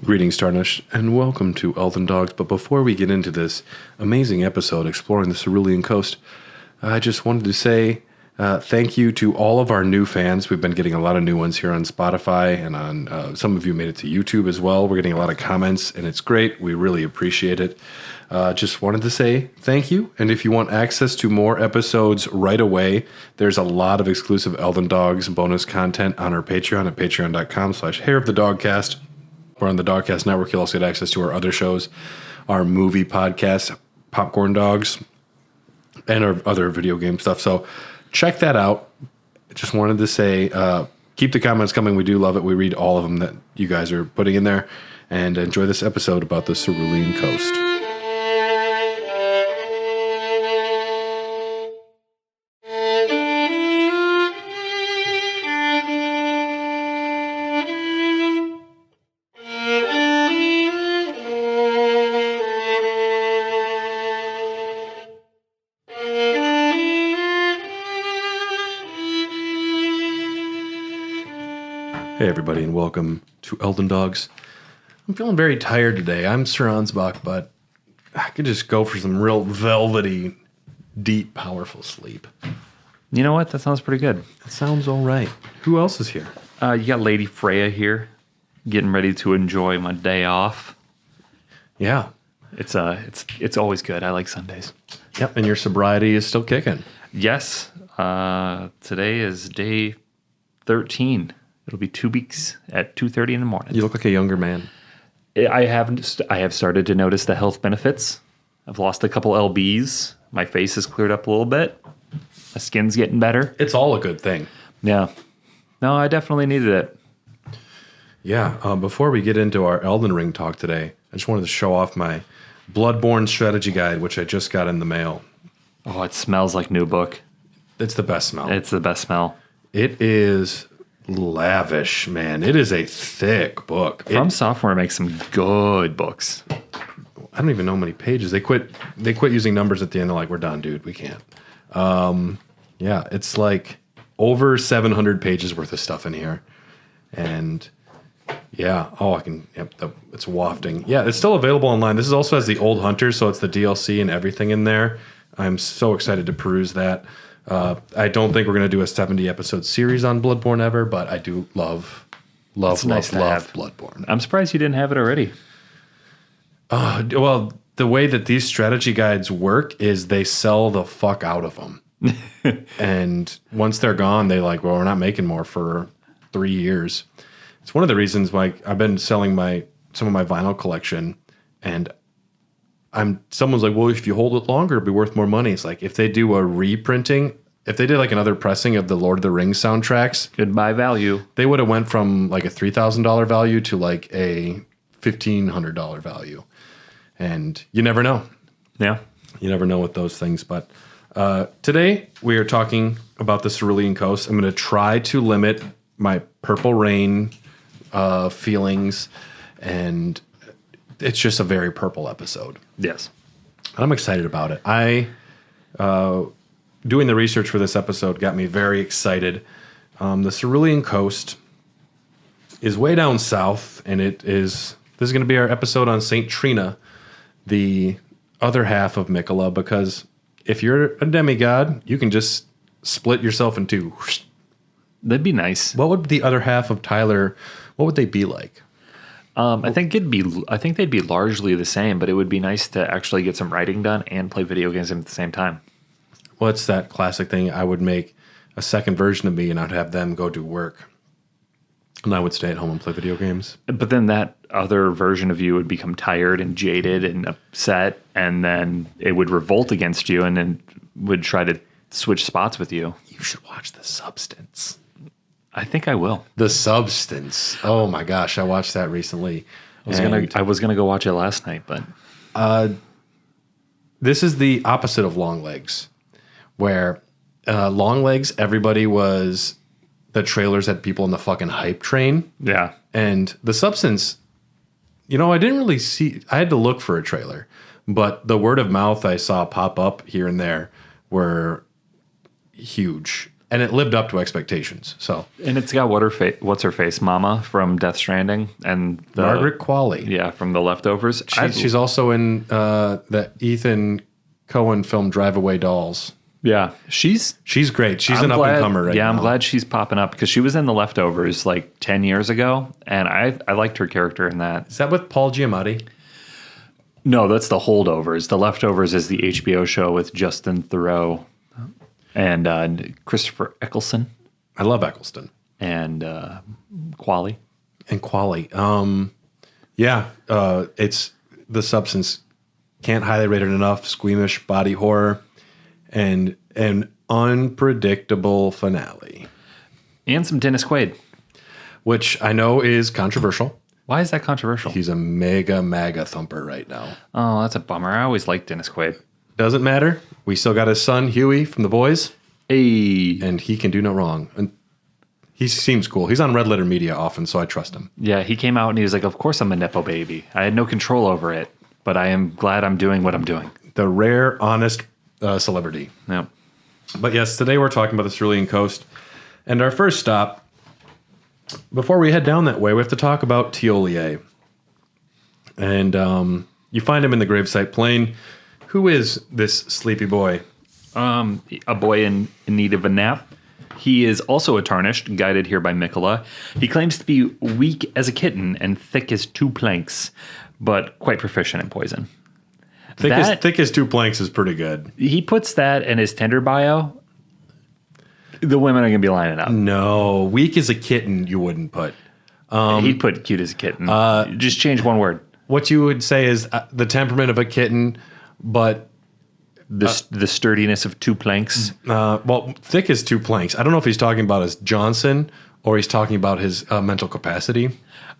Greetings, Tarnish, and welcome to Elden Dogs. But before we get into this amazing episode exploring the Cerulean Coast, I just wanted to say thank you to all of our new fans. We've been getting a lot of new ones here on Spotify, and on some of you made it to YouTube as well. We're getting a lot of comments, and it's great. We really appreciate it. Just wanted to say thank you. And if you want access to more episodes right away, there's a lot of exclusive Elden Dogs bonus content on our Patreon at patreon.com/hairofthedogcast. We're on the Dogcast Network. You'll also get access to our other shows, our movie podcast, Popcorn Dogs, and our other video game stuff. So check that out. Just wanted to say, keep the comments coming. We do love it. We read all of them that you guys are putting in there. And enjoy this episode about the Cerulean Coast. Hey everybody, and welcome to Elden Dogs. I'm feeling very tired today. I'm Sir Ansbach, but I could just go for some real velvety, deep, powerful sleep. You know what? That sounds pretty good. It sounds all right. Who else is here? You got Lady Freyja here, getting ready to enjoy my day off. Yeah. It's always good. I like Sundays. Yep, and your sobriety is still kicking. Yes. Today is day 13. It'll be 2 weeks at 2:30 in the morning. You look like a younger man. I have started to notice the health benefits. I've lost a couple lbs. My face has cleared up a little bit. My skin's getting better. It's all a good thing. Yeah. No, I definitely needed it. Yeah. Before we get into our Elden Ring talk today, I just wanted to show off my Bloodborne strategy guide, which I just got in the mail. Oh, it smells like new book. It's the best smell. It's the best smell. It is lavish, man. It is a thick book. From Software makes some good books. I don't even know how many pages. They quit using numbers at the end. They're like, we're done, dude. We can't. Yeah, it's like over 700 pages worth of stuff in here. And yeah, it's wafting. Yeah, it's still available online. This is also has the Old Hunters, so it's the DLC and everything in there. I'm so excited to peruse that. I don't think we're going to do a 70 episode series on Bloodborne ever, but I do love Bloodborne. I'm surprised you didn't have it already. Well, the way that these strategy guides work is they sell the fuck out of them. And once they're gone, they like, well, we're not making more for 3 years. It's one of the reasons why I've been selling some of my vinyl collection, and someone's like, well, if you hold it longer, it'll be worth more money. It's like, if they do a reprinting, if they did like another pressing of the Lord of the Rings soundtracks, goodbye value. They would have went from like a $3,000 value to like a $1,500 value. And you never know. Yeah. You never know with those things. But today we are talking about the Cerulean Coast. I'm going to try to limit my Purple Rain feelings, and it's just a very purple episode. Yes. I'm excited about it. Doing the research for this episode got me very excited. The Cerulean Coast is way down south, and this is going to be our episode on St. Trina, the other half of Mikola, because if you're a demigod, you can just split yourself in two. That'd be nice. What would the other half of Tyler, what would they be like? I think they'd be largely the same, but it would be nice to actually get some writing done and play video games at the same time. Well, it's that classic thing. I would make a second version of me, and I'd have them go do work, and I would stay at home and play video games. But then that other version of you would become tired and jaded and upset, and then it would revolt against you, and then would try to switch spots with you. You should watch The Substance. I think I will. The Substance. Oh my gosh, I watched that recently. I was gonna go watch it last night, but this is the opposite of Long Legs, where Long Legs, the trailers had people in the fucking hype train. Yeah. And The Substance, I didn't really see. I had to look for a trailer, but the word of mouth I saw pop up here and there were huge. and it lived up to expectations. So, And it's got what's her face, Mama from Death Stranding, and Margaret Qualley. Yeah, from The Leftovers. She's also in the Ethan Cohen film Drive Away Dolls. Yeah, she's great. She's an up-and-comer right now. Yeah, I'm glad she's popping up because she was in The Leftovers like 10 years ago, and I liked her character in that. Is that with Paul Giamatti? No, that's The Holdovers. The Leftovers is the HBO show with Justin Theroux and Christopher Eccleston. I love Eccleston. And Qualley. And Qualley. It's The Substance. Can't highly rate it enough. Squeamish body horror. And an unpredictable finale. And some Dennis Quaid. Which I know is controversial. Why is that controversial? He's a MAGA thumper right now. Oh, that's a bummer. I always liked Dennis Quaid. Doesn't matter. We still got his son, Huey, from The Boys. Hey. And he can do no wrong. And he seems cool. He's on Red Letter Media often, so I trust him. Yeah, he came out and he was like, of course I'm a Nepo baby. I had no control over it, but I am glad I'm doing what I'm doing. The rare, honest celebrity. Yep. But yes, today we're talking about the Cerulean Coast. And our first stop, before we head down that way, we have to talk about Tiolier. And you find him in the gravesite plain. Who is this sleepy boy? A boy in need of a nap. He is also a tarnished, guided here by Mikola. He claims to be weak as a kitten and thick as 2 planks, but quite proficient in poison. Thick as 2 planks is pretty good. He puts that in his Tinder bio. The women are going to be lining up. No, weak as a kitten you wouldn't put. He'd put cute as a kitten. Just change one word. What you would say is the temperament of a kitten, but... The sturdiness of 2 planks. Thick as 2 planks. I don't know if he's talking about his Johnson or he's talking about his mental capacity.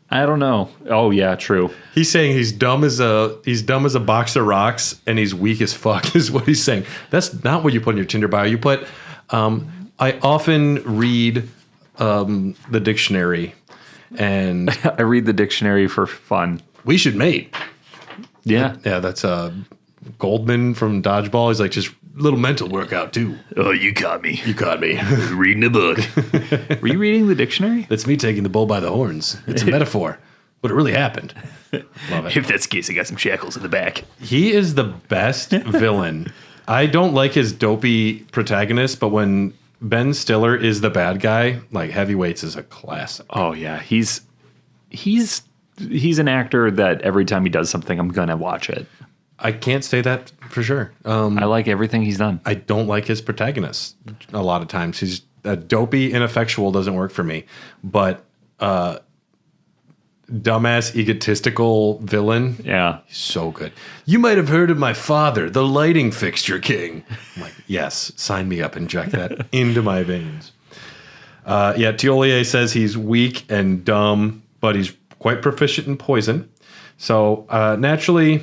I don't know. Oh yeah, true. He's saying he's dumb as a box of rocks and he's weak as fuck is what he's saying. That's not what you put in your Tinder bio. You put I often read the dictionary and I read the dictionary for fun. We should mate. Yeah. Yeah, that's Goldman from Dodgeball. He's like, just a little mental workout too. Oh, you caught me. You caught me. Reading a book. Were you reading the dictionary? That's me taking the bull by the horns. It's a metaphor, but it really happened. Love it. If that's the case, I got some shackles in the back. He is the best villain. I don't like his dopey protagonist, but when Ben Stiller is the bad guy, like Heavyweights is a classic. Oh yeah, he's an actor that every time he does something, I'm gonna watch it. I can't say that for sure. I like everything he's done. I don't like his protagonist a lot of times. He's dopey, ineffectual, doesn't work for me. But dumbass, egotistical villain, Yeah. he's so good. You might have heard of my father, the lighting fixture king. I'm like, yes, sign me up, inject that into my veins. Tiolier says he's weak and dumb, but he's quite proficient in poison. So naturally,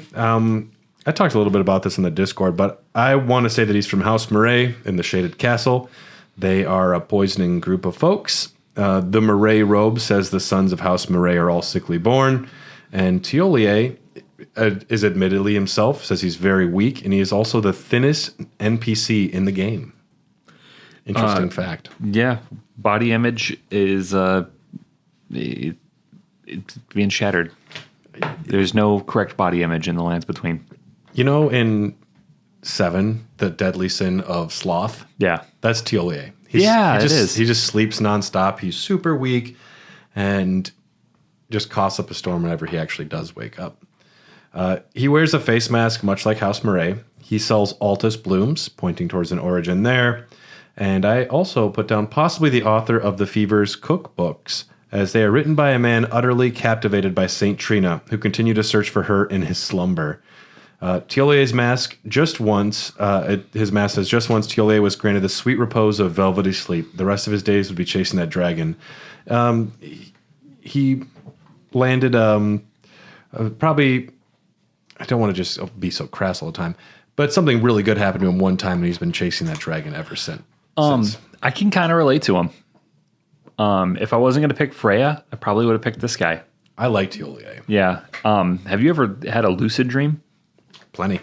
I talked a little bit about this in the Discord, but I want to say that he's from House Murray in the Shaded Castle. They are a poisoning group of folks. The Murray robe says the sons of House Murray are all sickly born. And Tiolier is admittedly himself, says he's very weak, and he is also the thinnest NPC in the game. Interesting fact. Yeah. Body image is it's being shattered. There's no correct body image in the lands between. You know, in 7, the deadly sin of sloth. Yeah. That's Tiolier. It is. He just sleeps nonstop. He's super weak and just coughs up a storm whenever he actually does wake up. He wears a face mask, much like House Murray. He sells Altus blooms, pointing towards an origin there. And I also put down possibly the author of the Fevers cookbooks, as they are written by a man utterly captivated by Saint Trina, who continued to search for her in his slumber. Tiolier's mask, his mask says, just once Tiolier was granted the sweet repose of velvety sleep. The rest of his days would be chasing that dragon. He landed, probably, I don't want to just be so crass all the time, but something really good happened to him one time, and he's been chasing that dragon ever since. I can kind of relate to him. If I wasn't going to pick Freyja, I probably would have picked this guy. I like Tiolier. Yeah. Have you ever had a lucid dream? Plenty.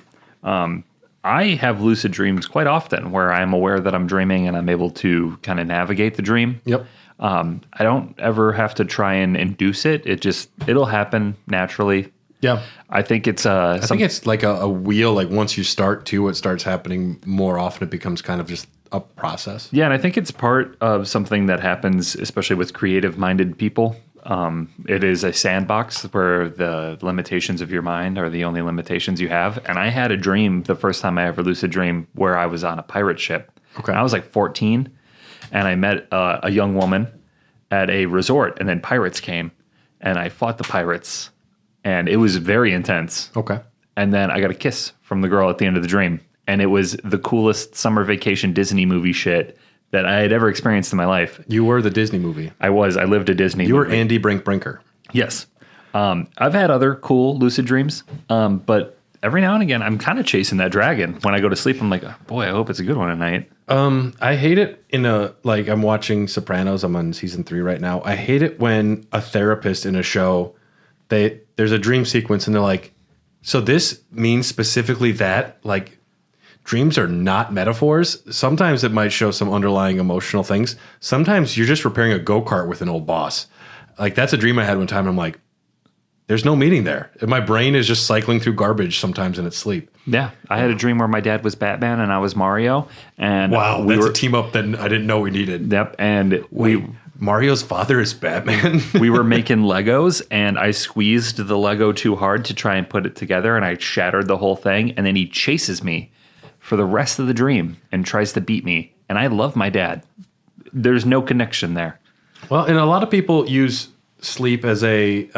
I have lucid dreams quite often where I'm aware that I'm dreaming and I'm able to kind of navigate the dream. Yep. I don't ever have to try and induce it. It'll happen naturally. Yeah. I think it's I think it's like a wheel. Like once you start to, it starts happening more often. It becomes kind of just a process. Yeah, and I think it's part of something that happens, especially with creative-minded people. It is a sandbox where the limitations of your mind are the only limitations you have. And I had a dream the first time I ever lucid dream where I was on a pirate ship. Okay. And I was like 14, and I met a young woman at a resort, and then pirates came, and I fought the pirates, and it was very intense. Okay. And then I got a kiss from the girl at the end of the dream, and it was the coolest summer vacation Disney movie shit that I had ever experienced in my life. You were the Disney movie. I lived a Disney movie. You were Andy Brinker. Yes. I've had other cool lucid dreams, but every now and again, I'm kind of chasing that dragon. When I go to sleep, I'm like, oh, boy, I hope it's a good one tonight. I hate it I'm watching Sopranos. I'm on season 3 right now. I hate it when a therapist in a show, there's a dream sequence and they're like, so this means specifically that, like, dreams are not metaphors. Sometimes it might show some underlying emotional things. Sometimes you're just repairing a go-kart with an old boss. Like, that's a dream I had one time. And I'm like, there's no meaning there. And my brain is just cycling through garbage sometimes in its sleep. Yeah. I had a dream where my dad was Batman and I was Mario. And wow, that's a team up that I didn't know we needed. Yep. And Mario's father is Batman? We were making Legos, and I squeezed the Lego too hard to try and put it together, and I shattered the whole thing. And then he chases me for the rest of the dream and tries to beat me. And I love my dad. There's no connection there. Well, and a lot of people use sleep as a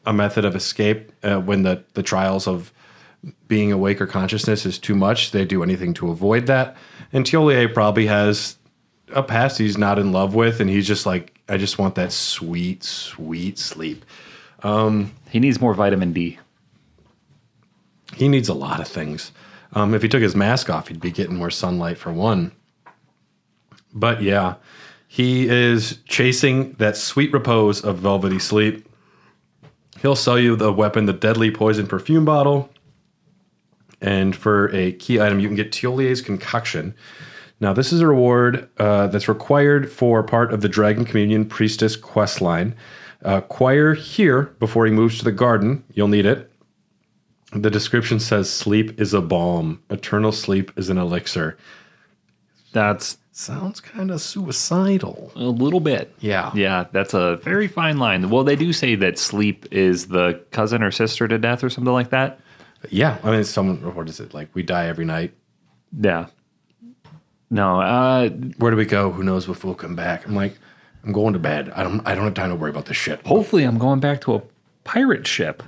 method of escape when the trials of being awake or consciousness is too much. They do anything to avoid that. And Tiolia probably has a past he's not in love with, and he's just like, I just want that sweet, sweet sleep. He needs more vitamin D. He needs a lot of things. If he took his mask off, he'd be getting more sunlight for one. But yeah, he is chasing that sweet repose of velvety sleep. He'll sell you the weapon, the deadly poison perfume bottle. And for a key item, you can get Tiolier's concoction. Now, this is a reward that's required for part of the Dragon Communion Priestess quest line. Acquire here before he moves to the garden. You'll need it. The description says, sleep is a balm. Eternal sleep is an elixir. That sounds kind of suicidal. A little bit. Yeah. Yeah, that's a very fine line. Well, they do say that sleep is the cousin or sister to death or something like that. Yeah. I mean, what is it? Like, we die every night. Yeah. No. Where do we go? Who knows if we'll come back? I'm like, I'm going to bed. I don't have time to worry about this shit. Hopefully I'm going back to a pirate ship.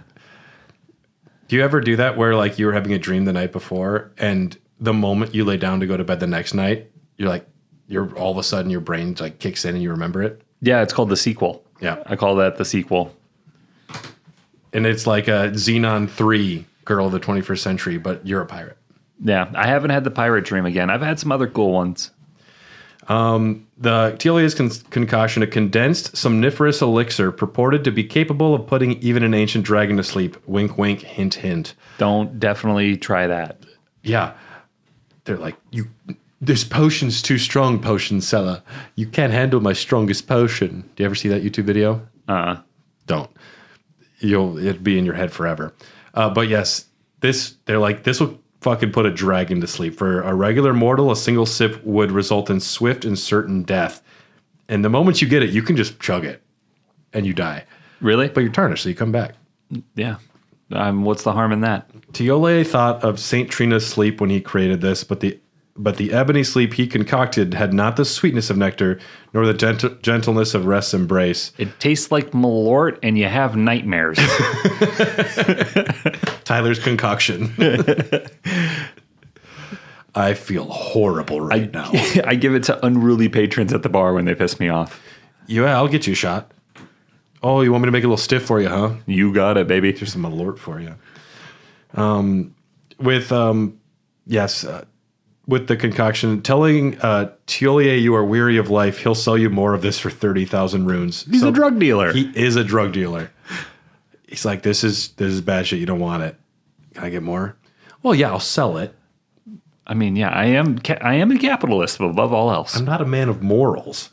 Do you ever do that where, like, you were having a dream the night before, and the moment you lay down to go to bed the next night, you're all of a sudden your brain like kicks in and you remember it? Yeah, it's called the sequel. Yeah. I call that the sequel. And it's like a Xenon 3 girl of the 21st century, but you're a pirate. Yeah, I haven't had the pirate dream again. I've had some other cool ones. The Tiolia's concoction, a condensed somniferous elixir purported to be capable of putting even an ancient dragon to sleep. Wink, wink, hint, hint. Don't definitely try that. Yeah. They're like, this potion's too strong, potion seller. You can't handle my strongest potion. Do you ever see that YouTube video? Don't. It'd be in your head forever. But yes, this will fucking put a dragon to sleep. For a regular mortal, a single sip would result in swift and certain death. And the moment you get it, you can just chug it and you die. Really? But you're tarnished, so you come back. Yeah. What's the harm in that? Tiolia thought of St. Trina's sleep when he created this, but the ebony sleep he concocted had not the sweetness of nectar, nor the gentleness of rest's embrace. It tastes like Malort, and you have nightmares. Tyler's concoction. I feel horrible right now. I give it to unruly patrons at the bar when they piss me off. Yeah, I'll get you a shot. Oh, you want me to make it a little stiff for you, huh? You got it, baby. Here's some Malort for you. With the concoction, telling Tiolia you are weary of life, he'll sell you more of this for 30,000 runes. He's a drug dealer. He is a drug dealer. He's like, this is bad shit. You don't want it. Can I get more? Well, yeah, I'll sell it. I mean, yeah, I am a capitalist above all else. I'm not a man of morals.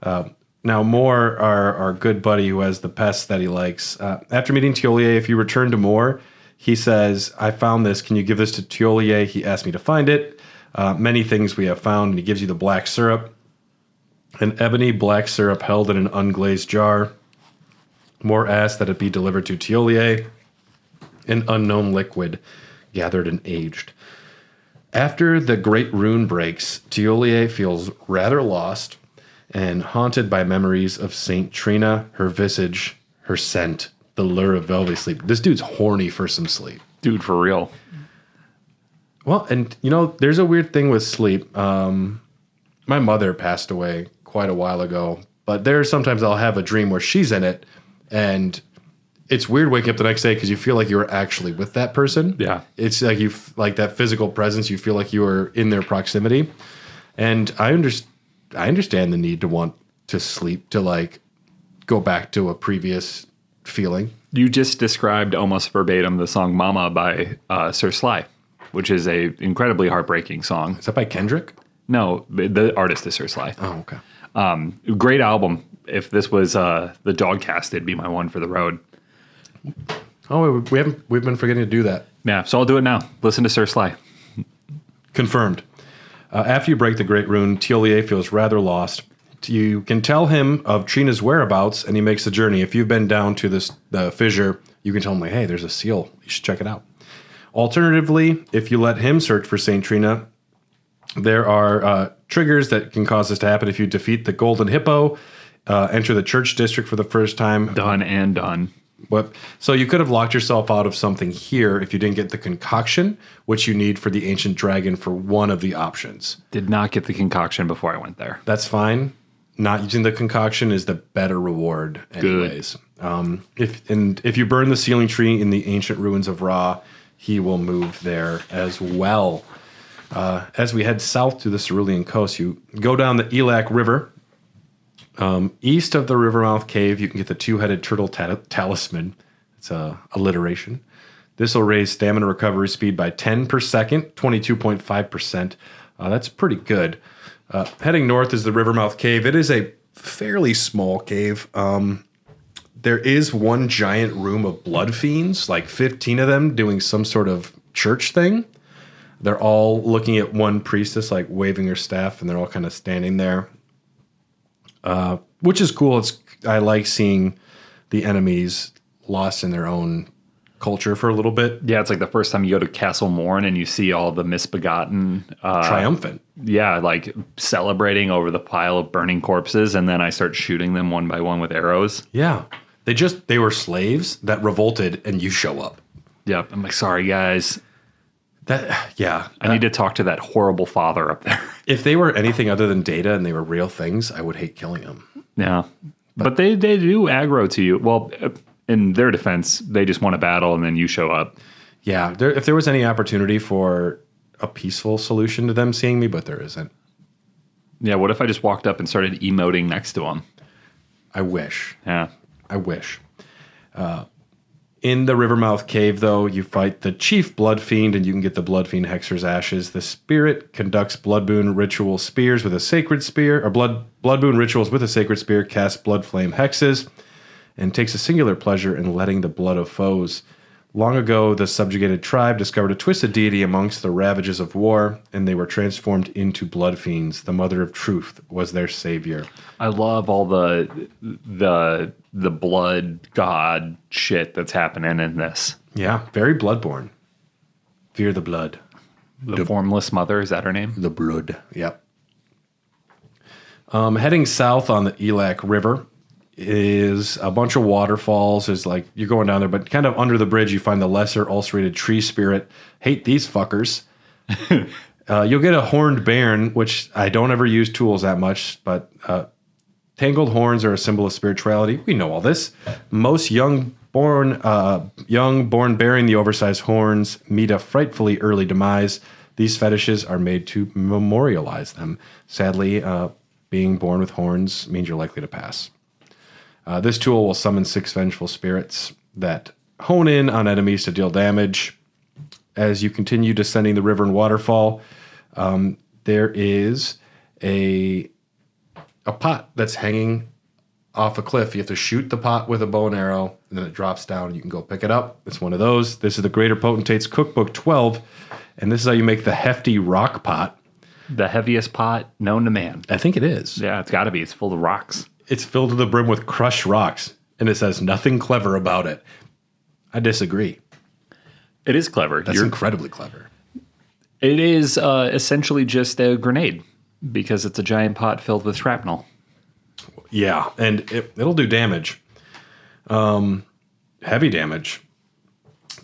Now, Moore, our good buddy who has the pests that he likes, after meeting Tiolier, if you return to Moore, he says, I found this. Can you give this to Tiolier? He asked me to find it. Many things we have found, and he gives you the black syrup. An ebony black syrup held in an unglazed jar. Moore asked that it be delivered to Tiolier, an unknown liquid gathered and aged. After the great rune breaks, Tiolier feels rather lost and haunted by memories of Saint Trina, her visage, her scent, the lure of velvety sleep. This dude's horny for some sleep. Dude, for real. Well, and there's a weird thing with sleep. My mother passed away quite a while ago, but there's sometimes I'll have a dream where she's in it, and it's weird waking up the next day because you feel like you were actually with that person. Yeah. It's like like that physical presence. You feel like you were in their proximity. And I understand the need to want to sleep, to like go back to a previous feeling. You just described almost verbatim the song Mama by Sir Sly, which is a incredibly heartbreaking song. Is that by Kendrick? No, the artist is Sir Sly. Oh, okay. Great album. If this was the Dogcast, it'd be my one for the road. Oh, we've been forgetting to do that. Yeah, so I'll do it now. Listen to Sir Sly. Confirmed. After you break the Great Rune, Tiolier feels rather lost. You can tell him of Trina's whereabouts, and he makes the journey. If you've been down to the fissure, you can tell him, like, hey, there's a seal. You should check it out. Alternatively, if you let him search for St. Trina, there are triggers that can cause this to happen. If you defeat the Golden Hippo, enter the church district for the first time. Done and done. So you could have locked yourself out of something here if you didn't get the concoction, which you need for the ancient dragon for one of the options. Did not get the concoction before I went there. That's fine. Not using the concoction is the better reward anyways. If you burn the sealing tree in the ancient ruins of Ra, he will move there as well. As we head south to the Cerulean Coast, you go down the Ellac River. East of the Rivermouth Cave, you can get the two-headed turtle talisman. It's a alliteration. This will raise stamina recovery speed by 10 per second, 22.5%. That's pretty good. Heading north is the Rivermouth Cave. It is a fairly small cave. There is one giant room of blood fiends, like 15 of them doing some sort of church thing. They're all looking at one priestess, like waving her staff, and they're all kind of standing there. Which is cool. I like seeing the enemies lost in their own culture for a little bit. Yeah, it's like the first time you go to Castle Morn and you see all the misbegotten. Triumphant. Yeah, like celebrating over the pile of burning corpses, and then I start shooting them one by one with arrows. Yeah. They were slaves that revolted, and you show up. Yep. I'm like, sorry, guys. I need to talk to that horrible father up there. If they were anything other than data and they were real things, I would hate killing them. Yeah. But they do aggro to you. Well, in their defense, they just want a battle and then you show up. Yeah. If there was any opportunity for a peaceful solution to them seeing me, but there isn't. Yeah. What if I just walked up and started emoting next to them? I wish. Yeah. I wish. In the Rivermouth Cave, though, you fight the chief Blood Fiend, and you can get the Blood Fiend Hexer's Ashes. The spirit conducts Blood Boon ritual spears with a sacred spear, or Blood Boon rituals with a sacred spear, casts Blood Flame Hexes, and takes a singular pleasure in letting the blood of foes. Long ago, the subjugated tribe discovered a twisted deity amongst the ravages of war, and they were transformed into blood fiends. The Mother of Truth was their savior. I love all the blood god shit that's happening in this. Yeah, very Bloodborne. Fear the blood. The Formless Mother, is that her name? The blood, yep. Heading south on the Ellac River is a bunch of waterfalls. Is like you're going down there, but kind of under the bridge, you find the lesser ulcerated tree spirit. Hate these fuckers. You'll get a horned bairn, which I don't ever use tools that much, but tangled horns are a symbol of spirituality. We know all this. Most young born bearing the oversized horns meet a frightfully early demise. These fetishes are made to memorialize them. Sadly, being born with horns means you're likely to pass. This tool will summon 6 vengeful spirits that hone in on enemies to deal damage. As you continue descending the river and waterfall, There is a pot that's hanging off a cliff. You have to shoot the pot with a bow and arrow, and then it drops down. You can go pick it up. It's one of those. This is the Greater Potentate's Cookbook 12, and this is how you make the hefty rock pot. The heaviest pot known to man. I think it is. Yeah, it's got to be. It's full of rocks. It's filled to the brim with crushed rocks, and it says nothing clever about it. I disagree. It is clever. That's incredibly clever. It is essentially just a grenade because it's a giant pot filled with shrapnel. Yeah, and it'll do damage. Heavy damage.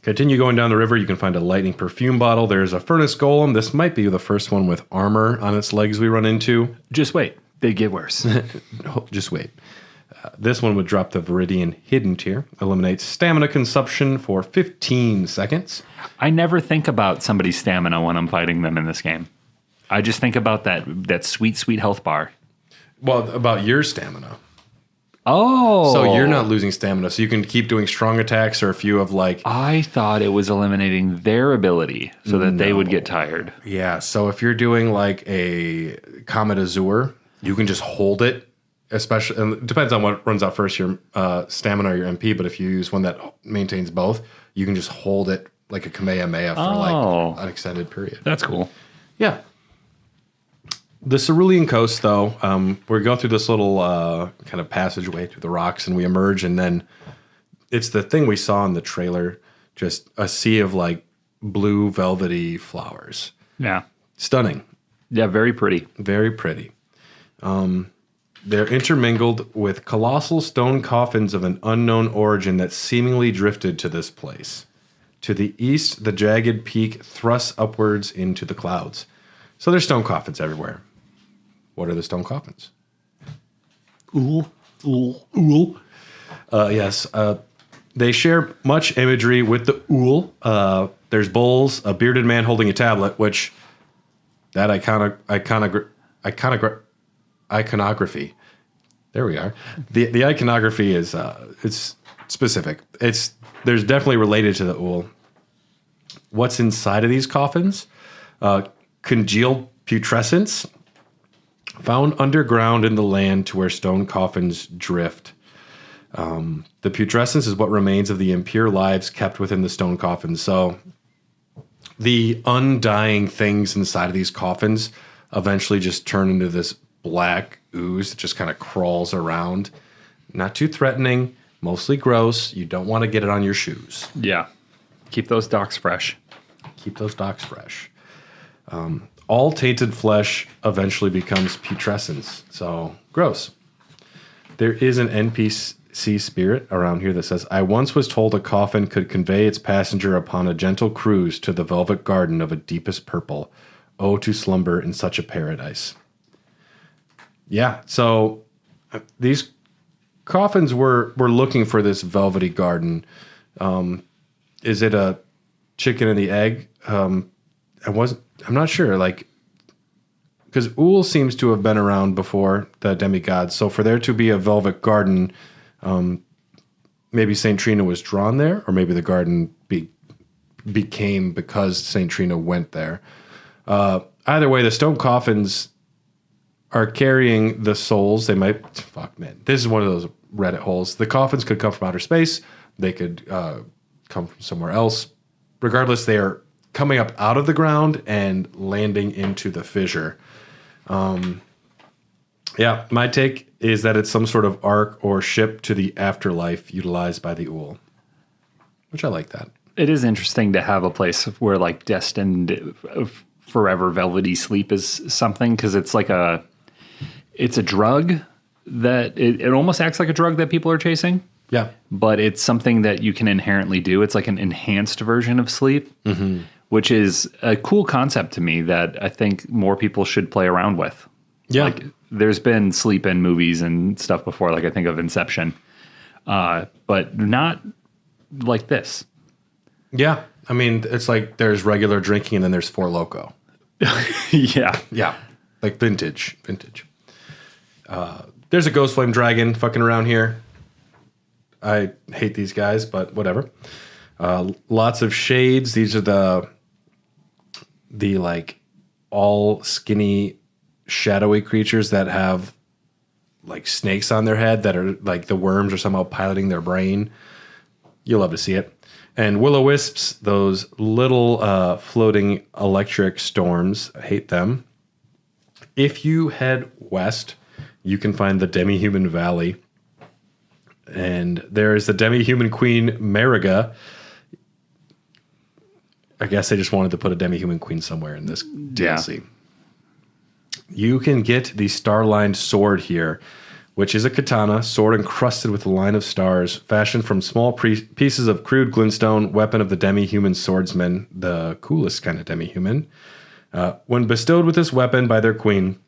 Continue going down the river. You can find a lightning perfume bottle. There's a furnace golem. This might be the first one with armor on its legs we run into. Just wait. They get worse. Just wait. This one would drop the Viridian Hidden Tier. Eliminates stamina consumption for 15 seconds. I never think about somebody's stamina when I'm fighting them in this game. I just think about that sweet, sweet health bar. Well, about your stamina. Oh. So you're not losing stamina, so you can keep doing strong attacks or if you have like... I thought it was eliminating their ability so that they would get tired. Yeah, so if you're doing like a Comet Azure, you can just hold it, especially... And it depends on what runs out first, your stamina or your MP, but if you use one that maintains both, you can just hold it like a Kamehameha for like an extended period. That's cool. Yeah. The Cerulean Coast, though, we go through this little kind of passageway through the rocks, and we emerge, and then it's the thing we saw in the trailer, just a sea of like blue velvety flowers. Yeah. Stunning. Yeah, very pretty. Very pretty. They're intermingled with colossal stone coffins of an unknown origin that seemingly drifted to this place. To the east, the jagged peak thrusts upwards into the clouds. So there's stone coffins everywhere. What are the stone coffins? Ool. Yes. They share much imagery with the ool. There's bowls, a bearded man holding a tablet, which that iconography. There we are. The iconography is it's specific. There's definitely related to the ool. What's inside of these coffins? Congealed putrescence found underground in the land to where stone coffins drift. The putrescence is what remains of the impure lives kept within the stone coffins. So the undying things inside of these coffins eventually just turn into this black ooze that just kind of crawls around. Not too threatening, mostly gross. You don't want to get it on your shoes. Yeah. Keep those docks fresh. All tainted flesh eventually becomes putrescence. So, gross. There is an NPC spirit around here that says, I once was told a coffin could convey its passenger upon a gentle cruise to the velvet garden of a deepest purple. Oh, to slumber in such a paradise. Yeah, so these coffins were looking for this velvety garden. Is it a chicken and the egg? I'm not sure, like, because Ool seems to have been around before the demi-gods. So for there to be a velvet garden, maybe St. Trina was drawn there, or maybe the garden became because St. Trina went there. Either way, the stone coffins are carrying the souls. They might, this is one of those Reddit holes. The coffins could come from outer space. They could come from somewhere else. Regardless, they are coming up out of the ground and landing into the fissure. Yeah, my take is that it's some sort of ark or ship to the afterlife utilized by the Ool, which I like that. It is interesting to have a place where like destined forever velvety sleep is something, because it's like it's a drug that it almost acts like a drug that people are chasing. Yeah. But it's something that you can inherently do. It's like an enhanced version of sleep, which is a cool concept to me that I think more people should play around with. Yeah. Like there's been sleep in movies and stuff before, like I think of Inception, but not like this. Yeah. I mean, it's like there's regular drinking and then there's Four Loko. Yeah. Yeah. Like vintage. There's a ghost flame dragon fucking around here. I hate these guys, but whatever. Lots of shades. These are the like all skinny, shadowy creatures that have like snakes on their head that are like the worms are somehow piloting their brain. You'll love to see it. And will-o-wisps, those little floating electric storms. I hate them. If you head west, you can find the demi-human valley. And there is the demi-human queen, Mariga. I guess they just wanted to put a demi-human queen somewhere in this DLC. You can get the star-lined sword here, which is a katana, sword encrusted with a line of stars, fashioned from small pieces of crude glintstone, weapon of the demi-human swordsman, the coolest kind of demi-human. When bestowed with this weapon by their queen,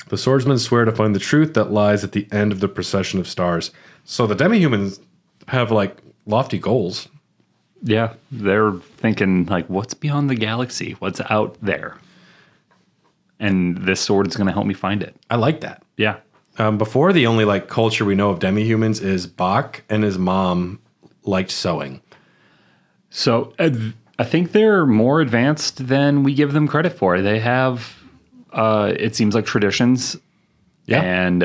the swordsmen swear to find the truth that lies at the end of the procession of stars. So the demi-humans have, like, lofty goals. Yeah, they're thinking, like, what's beyond the galaxy? What's out there? And this sword is going to help me find it. I like that. Yeah. Before, the only, like, culture we know of demi-humans is Bach and his mom liked sewing. So I think they're more advanced than we give them credit for. They have, it seems like, traditions. Yeah. And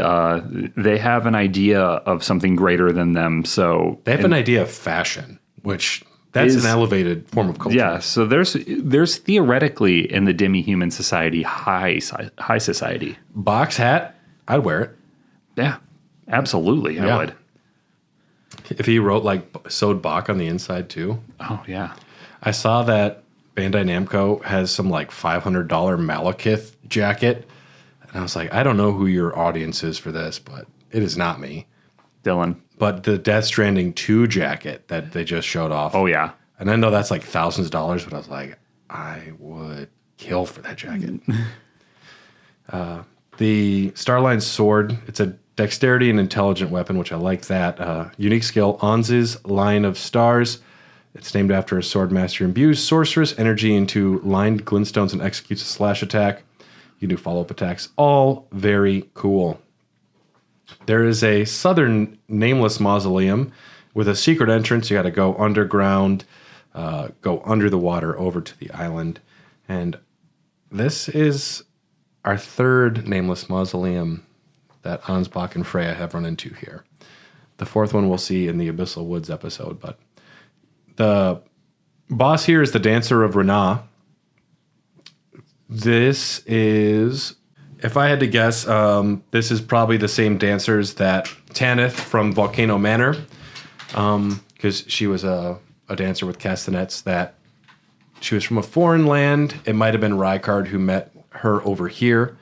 they have an idea of something greater than them. So they have an idea of fashion, which that's an elevated form of culture. Yeah. So there's theoretically in the demi-human society high society. Bach's hat, I'd wear it. Yeah, absolutely. I would. If he wrote like sewed Bach on the inside too. Oh yeah. I saw that Bandai Namco has some like $500 Malekith jacket. And I was like, I don't know who your audience is for this, but it is not me. Dylan. But the Death Stranding 2 jacket that they just showed off. Oh, yeah. And I know that's like thousands of dollars, but I was like, I would kill for that jacket. The Starline sword, it's a dexterity and intelligent weapon, which I like that. Unique skill, Onz's Line of Stars. It's named after a sword master. Imbues sorceress energy into lined glintstones and executes a slash attack. You do follow-up attacks. All very cool. There is a southern nameless mausoleum with a secret entrance. You got to go underground, go under the water over to the island. And this is our third nameless mausoleum that Ansbach and Freyja have run into here. The fourth one we'll see in the Abyssal Woods episode. But the boss here is the Dancer of Rana. This is... If I had to guess, this is probably the same dancers that Tanith from Volcano Manor, because she was a dancer with castanets, that she was from a foreign land. It might have been Rykard who met her over here.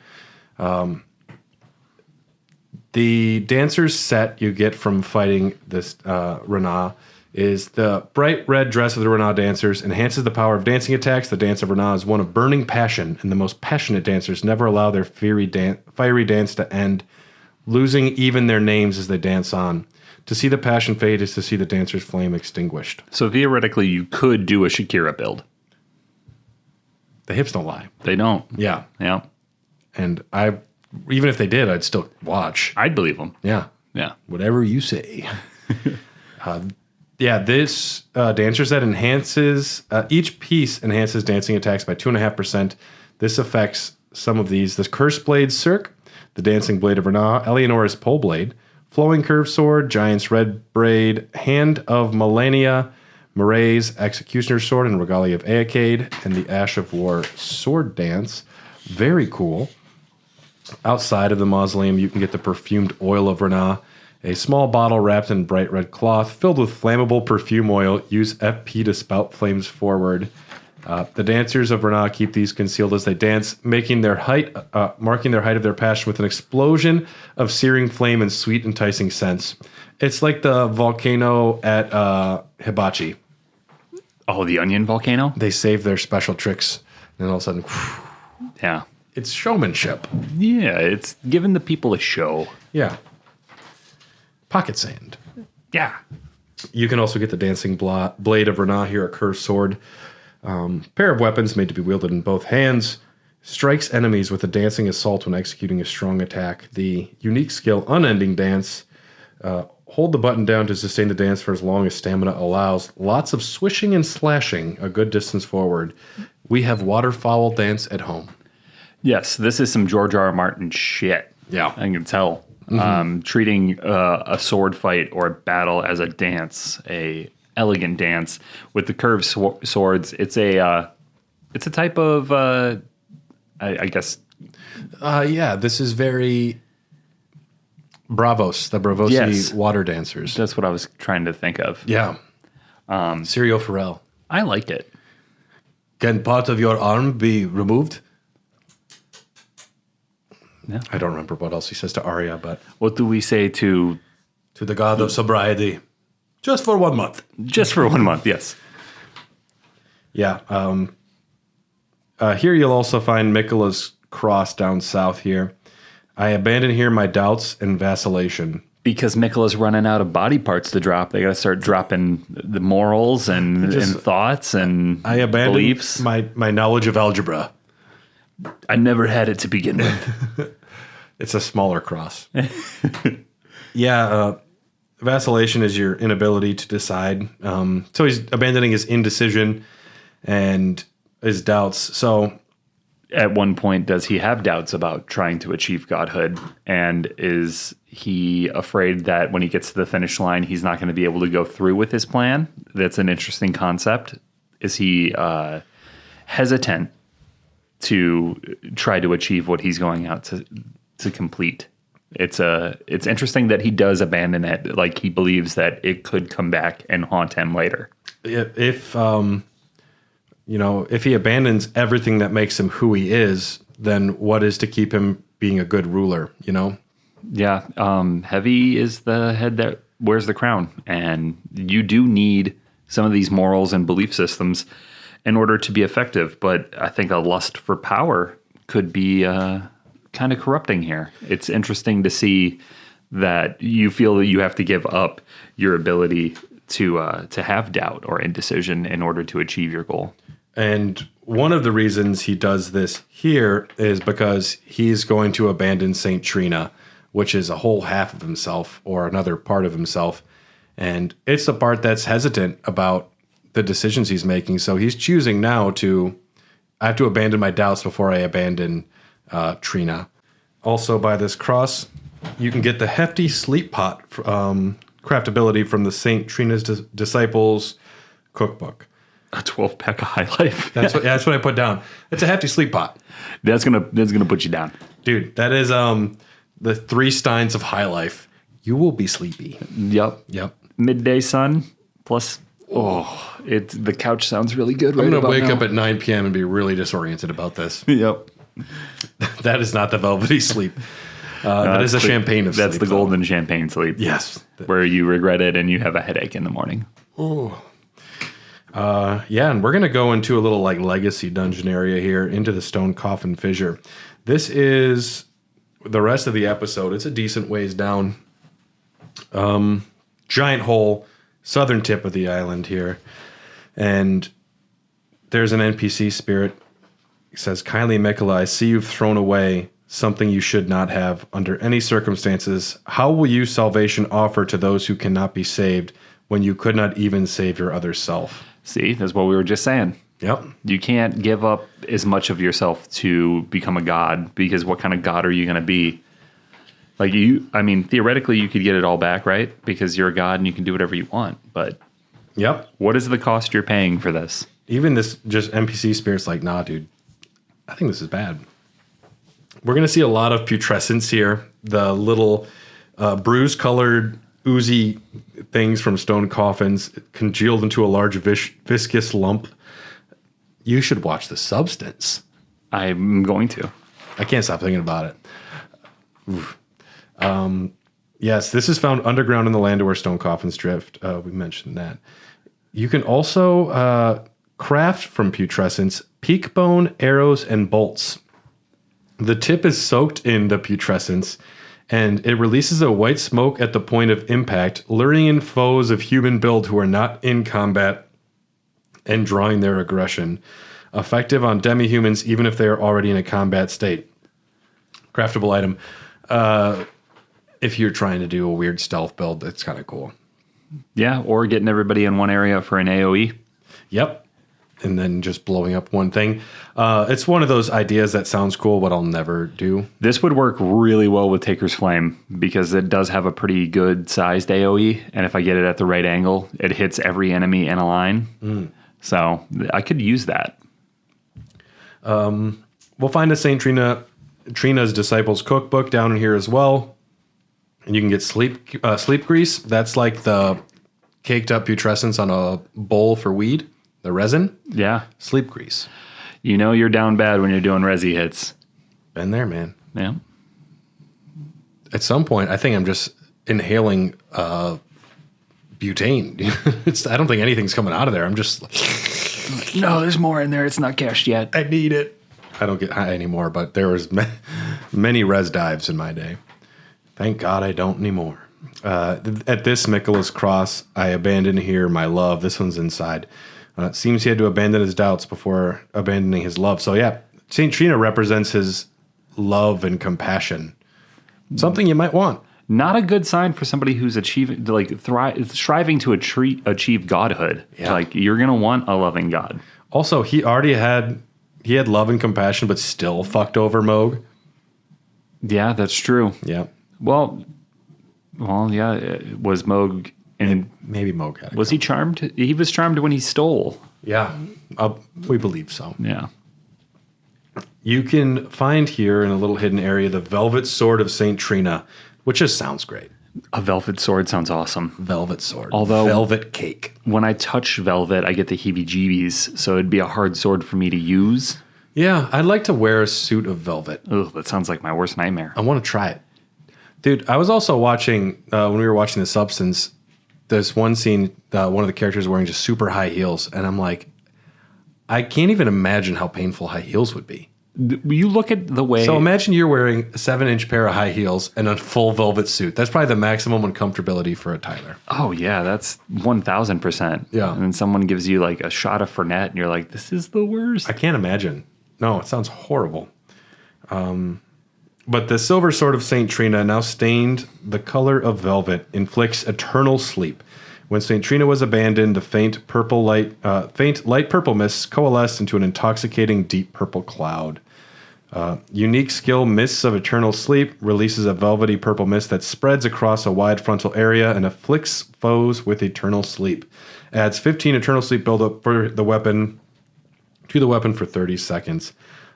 The dancer's set you get from fighting this Rana is the bright red dress of the Rana dancers enhances the power of dancing attacks. The dance of Rana is one of burning passion, and the most passionate dancers never allow their fiery dance to end, losing even their names as they dance on. To see the passion fade is to see the dancer's flame extinguished. So theoretically, you could do a Shakira build. The hips don't lie. They don't. Yeah. Yeah. And even if they did, I'd still watch. I'd believe them. Yeah. Yeah. Whatever you say. Yeah, this dancer set enhances, each piece enhances dancing attacks by 2.5%. This affects some of these. The Cursed Blade Cirque, the Dancing Blade of Rana, Eleonora's Pole Blade, Flowing Curved Sword, Giant's Red Braid, Hand of Melania, Moray's Executioner's Sword, and Regalia of Aeacade, and the Ash of War Sword Dance. Very cool. Outside of the mausoleum, you can get the Perfumed Oil of Rana, a small bottle wrapped in bright red cloth filled with flammable perfume oil. Use FP to spout flames forward. The dancers of Rana keep these concealed as they dance, marking their height of their passion with an explosion of searing flame and sweet, enticing scents. It's like the volcano at Hibachi. Oh, the onion volcano? They save their special tricks, and then all of a sudden, whew, Yeah. it's showmanship. Yeah, it's giving the people a show. Yeah. Pocket sand. Yeah. You can also get the Dancing Blade of Rana here, a curved sword. Pair of weapons made to be wielded in both hands. Strikes enemies with a dancing assault when executing a strong attack. The unique skill, Unending Dance. Hold the button down to sustain the dance for as long as stamina allows. Lots of swishing and slashing a good distance forward. we have waterfowl dance at home. Yes, this is some George R. R. Martin shit. Yeah. I can tell. Treating a sword fight or a battle as a dance, a elegant dance with the curved swords. It's a type of I guess. Yeah, this is very Bravos, the Bravosi water dancers. That's what I was trying to think of. Yeah. Serial Pharrell. I liked it. Can part of your arm be removed? Yeah. I don't remember what else he says to Arya, but... What do we say to the god of sobriety. Just for 1 month. Just for 1 month, yes. Yeah. Here you'll also find Miquella's cross down south here. I abandon here my doubts and vacillation. Because Miquella's running out of body parts to drop. They got to start dropping the morals and thoughts and I abandon beliefs. my knowledge of algebra. I never had it to begin with. It's a smaller cross. Yeah, vacillation is your inability to decide. So he's abandoning his indecision and his doubts. So at one point, does he have doubts about trying to achieve godhood? And is he afraid that when he gets to the finish line, he's not going to be able to go through with his plan? That's an interesting concept. Is he hesitant to try to achieve what he's going out to complete? It's interesting that he does abandon it. Like he believes that it could come back and haunt him later. If he abandons everything that makes him who he is, then what is to keep him being a good ruler, Yeah. Heavy is the head that wears the crown. And you do need some of these morals and belief systems in order to be effective. But I think a lust for power could be kind of corrupting here. It's interesting to see that you feel that you have to give up your ability to have doubt or indecision in order to achieve your goal. And one of the reasons he does this here is because he's going to abandon Saint Trina, which is a whole half of himself or another part of himself. And it's the part that's hesitant about the decisions he's making. So he's choosing now I have to abandon my doubts before I abandon Trina. Also by this cross, you can get the hefty sleep pot craftability from the Saint Trina's Disciples cookbook. A 12-pack of High Life. That's what I put down. It's a hefty sleep pot. That's gonna put you down, dude. That is the 3 steins of High Life. You will be sleepy. Yep. Midday sun plus. The couch sounds really good. I'm gonna wake up at 9 p.m. and be really disoriented about this. Yep. That is not the velvety sleep. That is the champagne of sleep. That's the golden champagne sleep. Yes. Where you regret it and you have a headache in the morning. Oh. Yeah, and we're going to go into a little like legacy dungeon area here into the stone coffin fissure. This is the rest of the episode. It's a decent ways down. Giant hole, southern tip of the island here. And there's an NPC spirit. It says, kindly Miquella, I see you've thrown away something you should not have under any circumstances. How will you salvation offer to those who cannot be saved when you could not even save your other self? See, that's what we were just saying. Yep. You can't give up as much of yourself to become a god, because what kind of god are you going to be? Like theoretically you could get it all back, right? Because you're a god and you can do whatever you want. But yep. What is the cost you're paying for this? Even this just NPC spirit's like, nah, dude, I think this is bad. We're going to see a lot of putrescence here. The little bruise-colored oozy things from stone coffins congealed into a large viscous lump. You should watch The Substance. I'm going to. I can't stop thinking about it. Yes, this is found underground in the land where stone coffins drift. We mentioned that. You can also craft from putrescence peak bone, arrows, and bolts. The tip is soaked in the putrescence, and it releases a white smoke at the point of impact, luring in foes of human build who are not in combat and drawing their aggression. Effective on demi-humans even if they are already in a combat state. Craftable item. If you're trying to do a weird stealth build, it's kind of cool. Yeah, or getting everybody in one area for an AoE. Yep. and then just blowing up one thing. It's one of those ideas that sounds cool, but I'll never do. This would work really well with Taker's Flame because it does have a pretty good sized AoE. And if I get it at the right angle, it hits every enemy in a line. So I could use that. We'll find a Trina's Disciples Cookbook down in here as well. And you can get sleep grease. That's like the caked up putrescence on a bowl for weed, the resin. Yeah. Sleep grease. You know you're down bad when you're doing resi hits. Been there, man. Yeah. At some point, I think I'm just inhaling butane. I don't think anything's coming out of there. I'm just like, no, there's more in there. It's not cached yet. I need it. I don't get high anymore, but there was many res dives in my day. Thank God I don't anymore. At this Michaela's Cross, I abandoned here my love. This one's inside. It seems he had to abandon his doubts before abandoning his love. So yeah, St. Trina represents his love and compassion. Something you might want. Not a good sign for somebody who's striving to achieve godhood. Yeah. Like, you're going to want a loving God. Also, he had love and compassion, but still fucked over Moog. Yeah, that's true. Yeah. Well, yeah. Was Moog maybe Moog had it. Was he charmed? He was charmed when he stole. Yeah, we believe so. Yeah. You can find here in a little hidden area the Velvet Sword of St. Trina, which just sounds great. A velvet sword sounds awesome. Velvet sword. Although velvet cake. When I touch velvet, I get the heebie-jeebies, so it'd be a hard sword for me to use. Yeah, I'd like to wear a suit of velvet. Ugh, that sounds like my worst nightmare. I want to try it. Dude, I was also watching, when we were watching The Substance, there's one scene, one of the characters wearing just super high heels, and I'm like, I can't even imagine how painful high heels would be. You look at the way... So imagine you're wearing a 7-inch pair of high heels and a full velvet suit. That's probably the maximum uncomfortability for a Tyler. Oh, yeah, that's 1,000%. Yeah. And then someone gives you like a shot of Fernet, and you're like, this is the worst. I can't imagine. No, it sounds horrible. But the silver sword of St. Trina, now stained the color of velvet, inflicts eternal sleep. When St. Trina was abandoned, the faint light purple mists coalesced into an intoxicating deep purple cloud. Unique skill, Mists of Eternal Sleep, releases a velvety purple mist that spreads across a wide frontal area and afflicts foes with eternal sleep. Adds 15 eternal sleep buildup for the weapon for 30 seconds.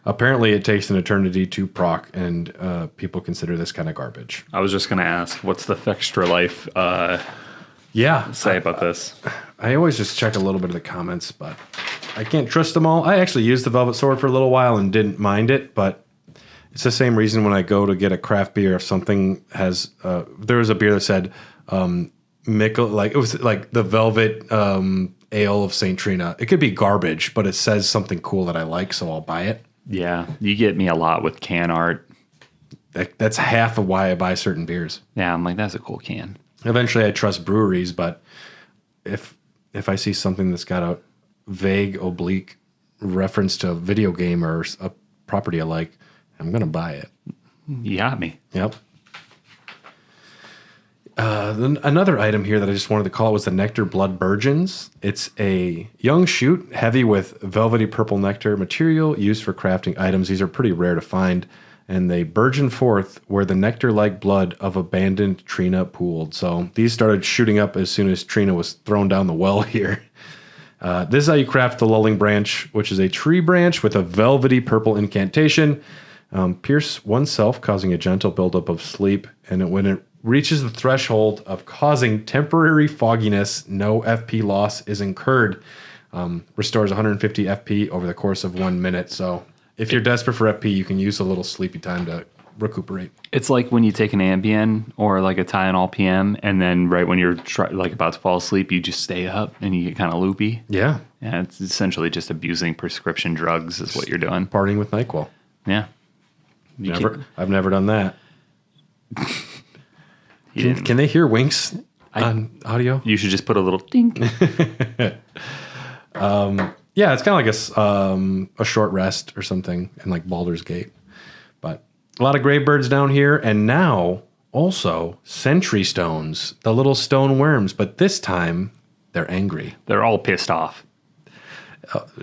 Apparently, it takes an eternity to proc, and people consider this kind of garbage. I was just going to ask, what's the extra life say about this? I always just check a little bit of the comments, but I can't trust them all. I actually used the Velvet Sword for a little while and didn't mind it, but it's the same reason when I go to get a craft beer, if something has... there was a beer that said it was like the Velvet Ale of St. Trina. It could be garbage, but it says something cool that I like, so I'll buy it. Yeah, you get me a lot with can art. That's half of why I buy certain beers. Yeah, I'm like, that's a cool can. Eventually, I trust breweries, but if I see something that's got a vague, oblique reference to a video game or a property I like, I'm going to buy it. You got me. Yep. Then another item here that I just wanted to call out was the Nectar Blood Burgeons. It's a young shoot, heavy with velvety purple nectar material used for crafting items. These are pretty rare to find, and they burgeon forth where the nectar-like blood of abandoned Trina pooled. So these started shooting up as soon as Trina was thrown down the well here. This is how you craft the Lulling Branch, which is a tree branch with a velvety purple incantation. Pierce oneself, causing a gentle buildup of sleep, and when it reaches the threshold of causing temporary fogginess, no FP loss is incurred. Restores 150 FP over the course of 1 minute. So if you're desperate for FP, you can use a little sleepy time to recuperate. It's like when you take an Ambien or like a Tylenol PM, and then right when you're about to fall asleep, you just stay up and you get kind of loopy. Yeah. Yeah, it's essentially just abusing prescription drugs is what you're doing. Partying with NyQuil. Yeah. I've never done that. Can they hear winks on audio? You should just put a little ding. Yeah, it's kind of like a short rest or something in like Baldur's Gate. But a lot of gravebirds down here, and now also sentry stones, the little stone worms. But this time they're angry. They're all pissed off.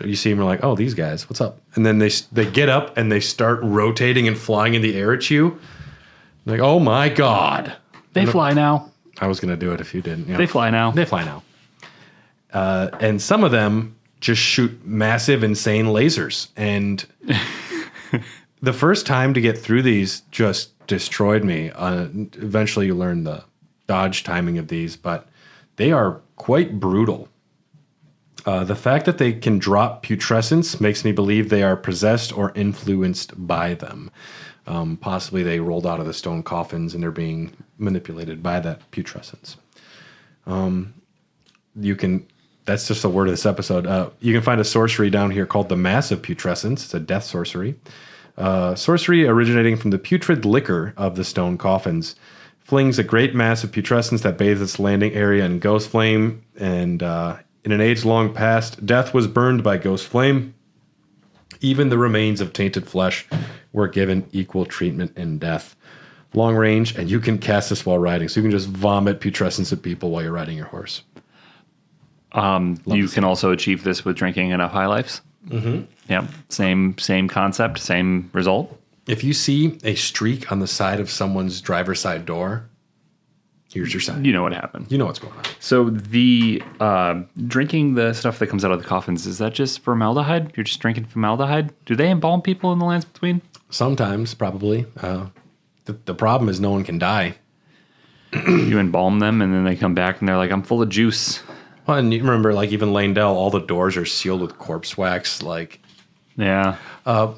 You see them, you're like, oh, these guys, what's up? And then they get up and they start rotating and flying in the air at you. Like, oh my God. They fly now. I was going to do it if you didn't. They fly now. They fly now. And some of them just shoot massive, insane lasers. And the first time to get through these just destroyed me. Eventually you learn the dodge timing of these, but they are quite brutal. The fact that they can drop putrescence makes me believe they are possessed or influenced by them. Possibly they rolled out of the stone coffins and they're being manipulated by that putrescence. That's just the word of this episode. You can find a sorcery down here called the Massive Putrescence. It's a death sorcery. Sorcery originating from the putrid liquor of the stone coffins. Flings a great mass of putrescence that bathes its landing area in ghost flame, and in an age long past, death was burned by ghost flame. Even the remains of tainted flesh were given equal treatment in death. Long range, and you can cast this while riding, so you can just vomit putrescence at people while you're riding your horse. You can also achieve this with drinking enough high lifes. Mm-hmm. Yeah, same concept, same result. If you see a streak on the side of someone's driver's side door, here's your sign. You know what happened. You know what's going on. So the drinking the stuff that comes out of the coffins, is that just formaldehyde? You're just drinking formaldehyde? Do they embalm people in the lands between? Sometimes, probably. The problem is no one can die. You embalm them, and then they come back, and they're like, I'm full of juice. Well, and you remember, like, even Landell, all the doors are sealed with corpse wax. Like, yeah.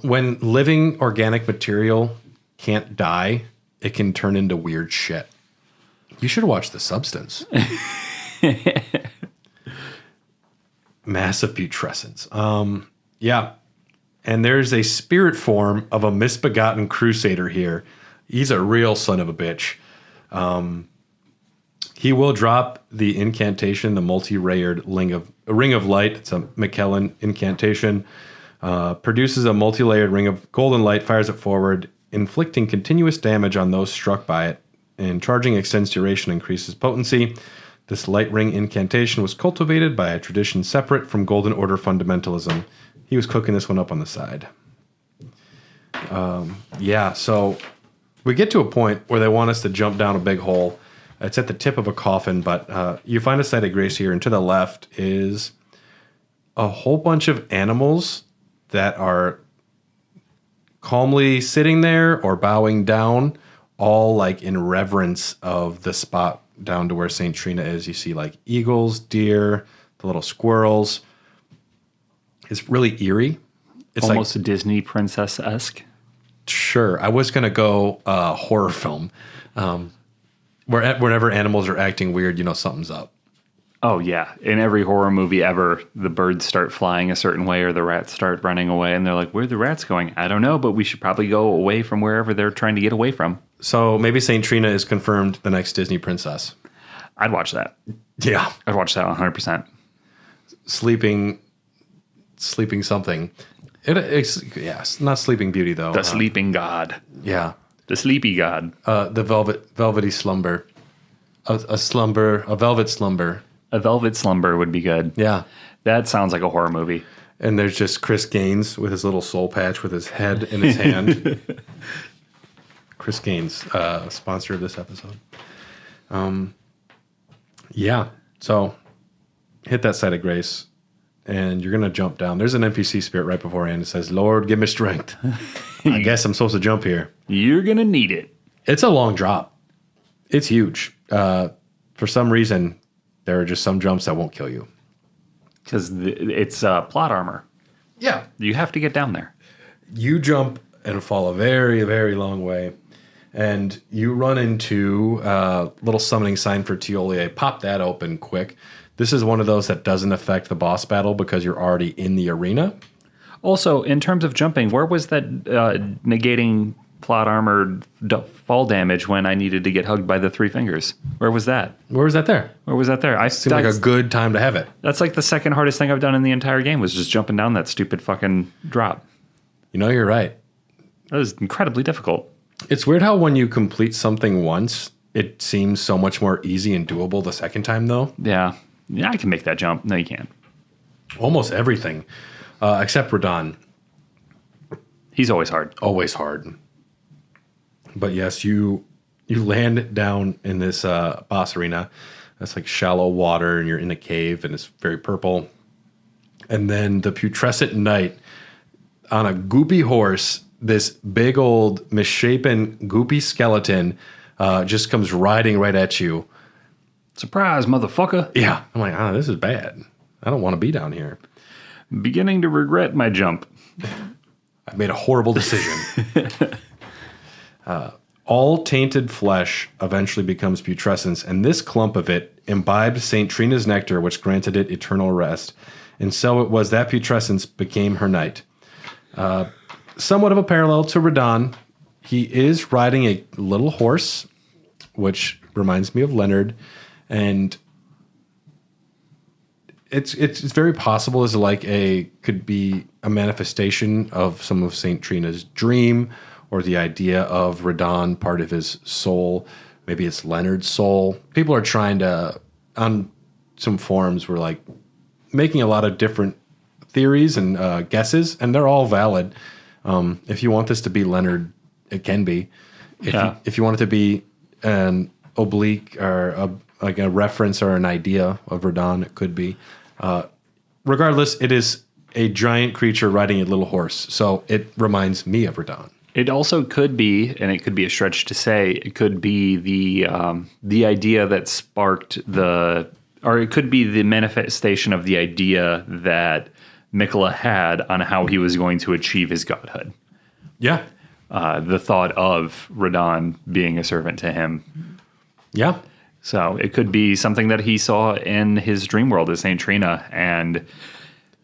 When living organic material can't die, it can turn into weird shit. You should watch The Substance. Massive putrescence. Yeah. And there's a spirit form of a misbegotten crusader here. He's a real son of a bitch. He will drop the incantation, the multi-layered ring of light. It's a McKellen incantation. Produces a multi-layered ring of golden light, fires it forward, inflicting continuous damage on those struck by it. And charging extends duration, increases potency. This light ring incantation was cultivated by a tradition separate from Golden Order fundamentalism. He was cooking this one up on the side. Yeah, so we get to a point where they want us to jump down a big hole. It's at the tip of a coffin, but you find a site of grace here, and to the left is a whole bunch of animals that are calmly sitting there or bowing down, all like in reverence of the spot down to where St. Trina is. You see like eagles, deer, the little squirrels. It's really eerie. It's almost like, Disney princess-esque. Sure. I was going to go horror film. Whenever animals are acting weird, you know something's up. Oh, yeah. In every horror movie ever, the birds start flying a certain way or the rats start running away, and they're like, where are the rats going? I don't know, but we should probably go away from wherever they're trying to get away from. So maybe St. Trina is confirmed the next Disney princess. I'd watch that. Yeah. I'd watch that 100%. Sleeping something. It's not Sleeping Beauty, though. The Sleeping God. Yeah. The Sleepy God. The velvety slumber. A velvet slumber. A velvet slumber would be good. Yeah. That sounds like a horror movie. And there's just Chris Gaines with his little soul patch with his head in his hand. Chris Gaines, sponsor of this episode. Yeah. So hit that site of grace, and you're going to jump down. There's an NPC spirit right beforehand that says, Lord, give me strength. I guess I'm supposed to jump here. You're going to need it. It's a long drop. It's huge. For some reason, there are just some jumps that won't kill you. Because it's plot armor. Yeah. You have to get down there. You jump and fall a very, very long way. And you run into a little summoning sign for Tiolier. Pop that open quick. This is one of those that doesn't affect the boss battle because you're already in the arena. Also, in terms of jumping, where was that negating plot armor fall damage when I needed to get hugged by the three fingers? Where was that? Where was that there? Where was that there? Seemed like a good time to have it. That's like the second hardest thing I've done in the entire game was just jumping down that stupid fucking drop. You know, you're right. That was incredibly difficult. It's weird how when you complete something once, it seems so much more easy and doable the second time, though. Yeah. Yeah, I can make that jump. No, you can't. Almost everything, except Radon. He's always hard. Always hard. But yes, you land down in this boss arena. That's like shallow water, and you're in a cave, and it's very purple. And then the putrescent knight on a goopy horse, this big old misshapen goopy skeleton just comes riding right at you. Surprise, motherfucker. Yeah. I'm like, this is bad. I don't want to be down here. Beginning to regret my jump. I made a horrible decision. All tainted flesh eventually becomes putrescence, and this clump of it imbibed St. Trina's nectar, which granted it eternal rest. And so it was that putrescence became her knight. Somewhat of a parallel to Radon. He is riding a little horse, which reminds me of Leonard, and it's very possible as could be a manifestation of some of St. Trina's dream, or the idea of Radon, part of his soul. Maybe it's Leonard's soul. People are trying to, on some forums, we're like making a lot of different theories and guesses, and they're all valid. If you want this to be Leonard, it can be. If you want it to be an oblique or a reference or an idea of Radon, it could be. Regardless, it is a giant creature riding a little horse, so it reminds me of Radon. It also could be, and it could be a stretch to say, it could be the idea that sparked or it could be the manifestation of the idea that Mikola had on how he was going to achieve his godhood. Yeah. The thought of Radon being a servant to him. Yeah. So it could be something that he saw in his dream world as St. Trina, and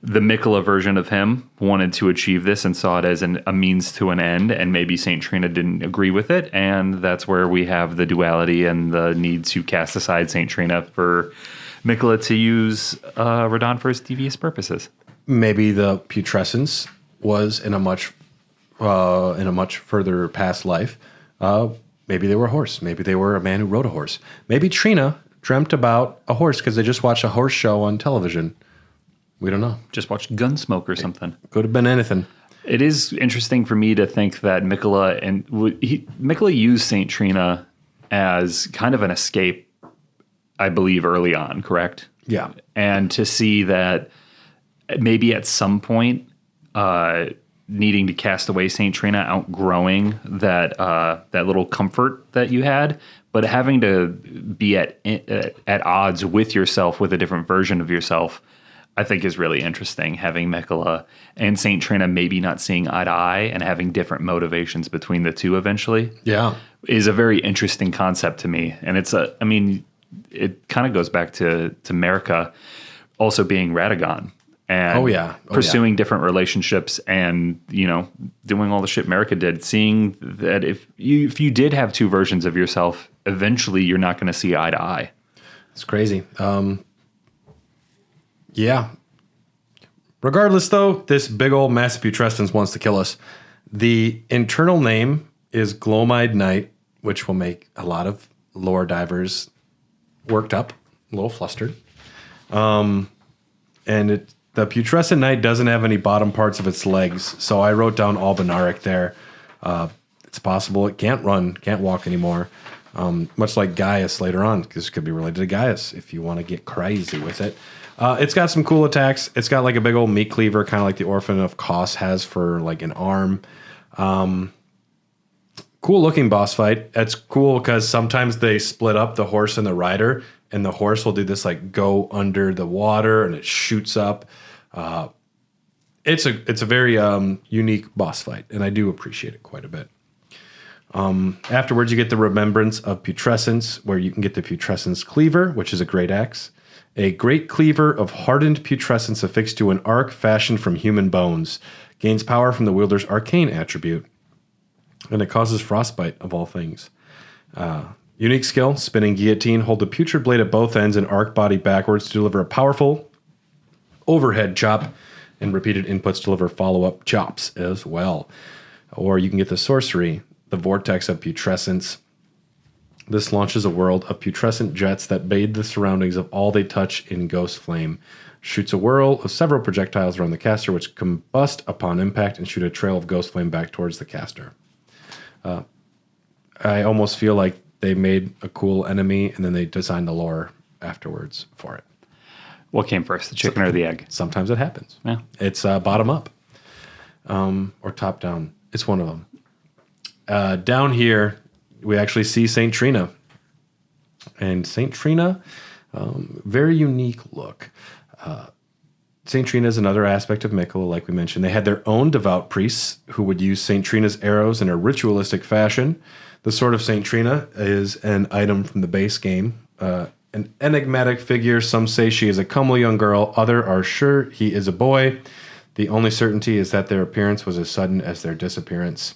the Mikola version of him wanted to achieve this and saw it as a means to an end, and maybe St. Trina didn't agree with it, and that's where we have the duality and the need to cast aside St. Trina for Mikola to use Radon for his devious purposes. Maybe the putrescence was in a much further past life. Maybe they were a horse. Maybe they were a man who rode a horse. Maybe Trina dreamt about a horse because they just watched a horse show on television. We don't know. Just watched Gunsmoke or something. Could have been anything. It is interesting for me to think that Mikola used St. Trina as kind of an escape, I believe, early on, correct? Yeah. And to see that maybe at some point needing to cast away St. Trina, outgrowing that little comfort that you had, but having to be at odds with yourself, with a different version of yourself, I think is really interesting. Having Mikola and St. Trina maybe not seeing eye to eye and having different motivations between the two eventually, is a very interesting concept to me. And it kind of goes back to Merika also being Radagon. And pursuing different relationships and, doing all the shit Merika did, seeing that if you did have two versions of yourself, eventually you're not going to see eye to eye. It's crazy. Yeah. Regardless, though, this big old massive putrescence wants to kill us. The internal name is Glomide Knight, which will make a lot of lore divers worked up, a little flustered. And the putrescent knight doesn't have any bottom parts of its legs, so I wrote down Albinaric there. It's possible it can't run, can't walk anymore. Much like Gaius later on, because it could be related to Gaius if you want to get crazy with it. It's got some cool attacks. It's got like a big old meat cleaver, kind of like the Orphan of Kos has for like an arm. Cool looking boss fight. It's cool because sometimes they split up the horse and the rider, and the horse will do this like go under the water and it shoots up. It's a very unique boss fight, and I do appreciate it quite a bit. Afterwards, you get the Remembrance of Putrescence, where you can get the Putrescence Cleaver, which is a great axe. A great cleaver of hardened putrescence affixed to an arc fashioned from human bones. Gains power from the wielder's arcane attribute. And it causes frostbite, of all things. Unique skill, spinning guillotine. Hold the putrid blade at both ends and arc body backwards to deliver a powerful overhead chop. And repeated inputs deliver follow-up chops as well. Or you can get the sorcery, the Vortex of Putrescence. This launches a world of putrescent jets that bathe the surroundings of all they touch in ghost flame. shoots a whirl of several projectiles around the caster, which combust upon impact and shoot a trail of ghost flame back towards the caster. I almost feel like they made a cool enemy and then they designed the lore afterwards for it. What came first, the chicken or the egg? Sometimes it happens. Yeah. It's bottom up or top down. It's one of them. Down here, we actually see St. Trina. And St. Trina, very unique look. St. Trina is another aspect of Mikula, like we mentioned. They had their own devout priests who would use St. Trina's arrows in a ritualistic fashion. The Sword of St. Trina is an item from the base game. An enigmatic figure. Some say she is a comely young girl. Others are sure he is a boy. The only certainty is that their appearance was as sudden as their disappearance.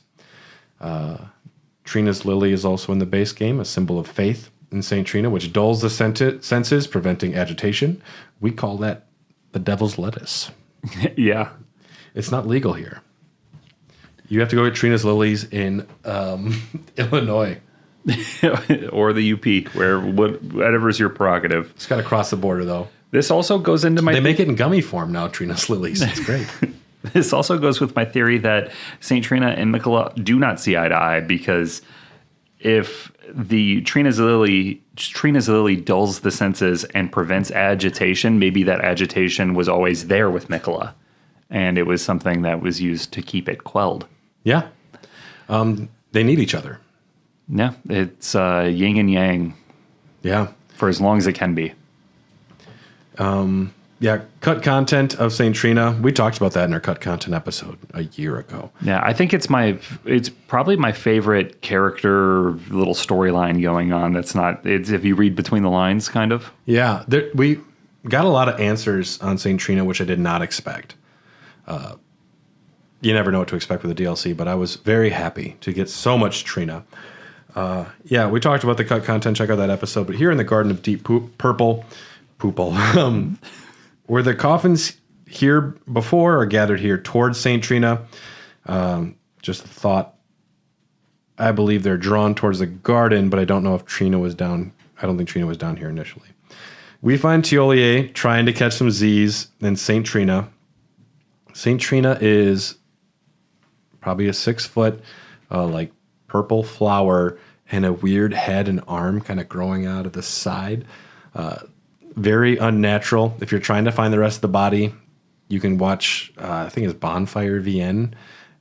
Trina's lily is also in the base game, a symbol of faith in St. Trina, which dulls the senses, preventing agitation. We call that the devil's lettuce. Yeah. It's not legal here. You have to go get Trina's lilies in Illinois. Or the UP, whatever's your prerogative. It's got to cross the border, though. This also goes into my... They make it in gummy form now, Trina's lilies. It's great. This also goes with my theory that St. Trina and Mikula do not see eye to eye, because if the Trina's lily dulls the senses and prevents agitation, maybe that agitation was always there with Mikula, and it was something that was used to keep it quelled. Yeah. They need each other. Yeah, it's yin and yang. Yeah. For as long as it can be. Yeah, cut content of St. Trina. We talked about that in our cut content episode a year ago. Yeah, I think it's probably my favorite character little storyline going on. It's if you read between the lines, kind of. Yeah, we got a lot of answers on St. Trina, which I did not expect. You never know what to expect with a DLC, but I was very happy to get so much Trina. Yeah, we talked about the cut content. Check out that episode. But here in the Garden of Deep Purple, were the coffins here before or gathered here towards St. Trina? Just a thought. I believe they're drawn towards the garden, but I don't know if Trina was down. I don't think Trina was down here initially. We find Tiolier trying to catch some Z's in St. Trina. St. Trina is probably a 6-foot, like purple flower and a weird head and arm kind of growing out of the side. Very unnatural. If you're trying to find the rest of the body, you can watch, I think it's Bonfire VN.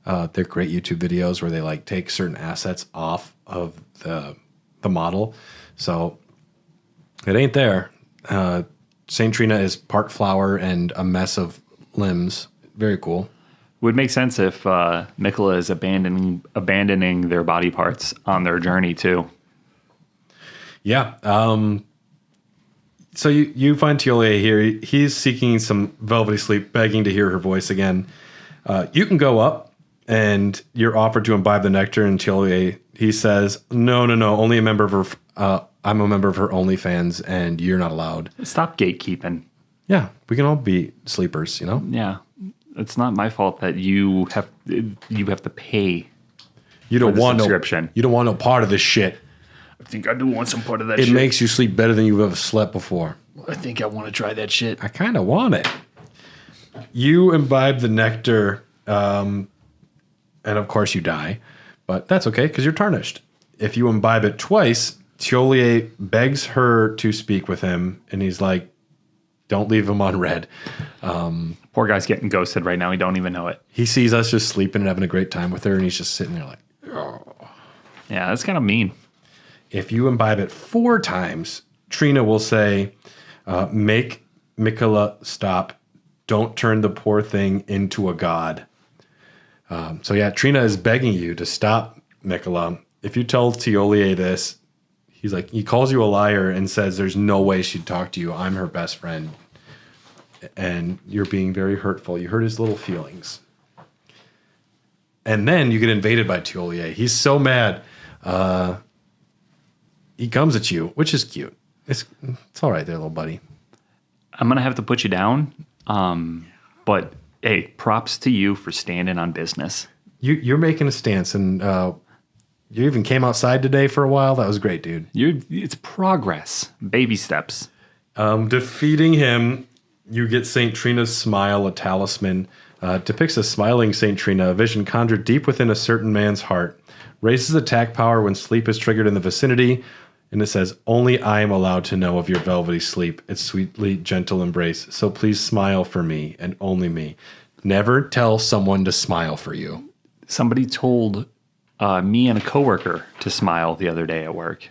They're great YouTube videos where they like take certain assets off of the model. So it ain't there. St. Trina is part flower and a mess of limbs. Very cool. Would make sense if Mikula is abandoning their body parts on their journey too. Yeah. So you find Tiolier here. He's seeking some velvety sleep, begging to hear her voice again. You can go up, and you're offered to imbibe the nectar. And Tiolier, he says, "No, only a member of her. I'm a member of her OnlyFans, and you're not allowed." Stop gatekeeping. Yeah, we can all be sleepers, you know. Yeah, it's not my fault that you have to pay. You don't want subscription. You don't want no part of this shit. I think I do want some part of that shit. It makes you sleep better than you've ever slept before. I think I want to try that shit. I kind of want it. You imbibe the nectar, and of course you die. But that's okay, because you're tarnished. If you imbibe it twice, Tiolier begs her to speak with him, and he's like, don't leave him on red. Poor guy's getting ghosted right now. He don't even know it. He sees us just sleeping and having a great time with her, and he's just sitting there like, oh. Yeah, that's kind of mean. If you imbibe it 4 times, Trina will say, make Mikula stop. Don't turn the poor thing into a god. So yeah, Trina is begging you to stop Mikula. If you tell Tiolier this, he calls you a liar and says there's no way she'd talk to you. I'm her best friend. And you're being very hurtful. You hurt his little feelings. And then you get invaded by Tiolier. He's so mad. He comes at you, which is cute. It's all right there, little buddy. I'm going to have to put you down. But, hey, props to you for standing on business. You're making a stance, and you even came outside today for a while. That was great, dude. It's progress. Baby steps. Defeating him You get St. Trina's smile, a talisman. Depicts a smiling St. Trina, a vision conjured deep within a certain man's heart. Raises attack power when sleep is triggered in the vicinity. And it says, only I am allowed to know of your velvety sleep, its sweetly gentle embrace. So please smile for me and only me. Never tell someone to smile for you. Somebody told me and a coworker to smile the other day at work.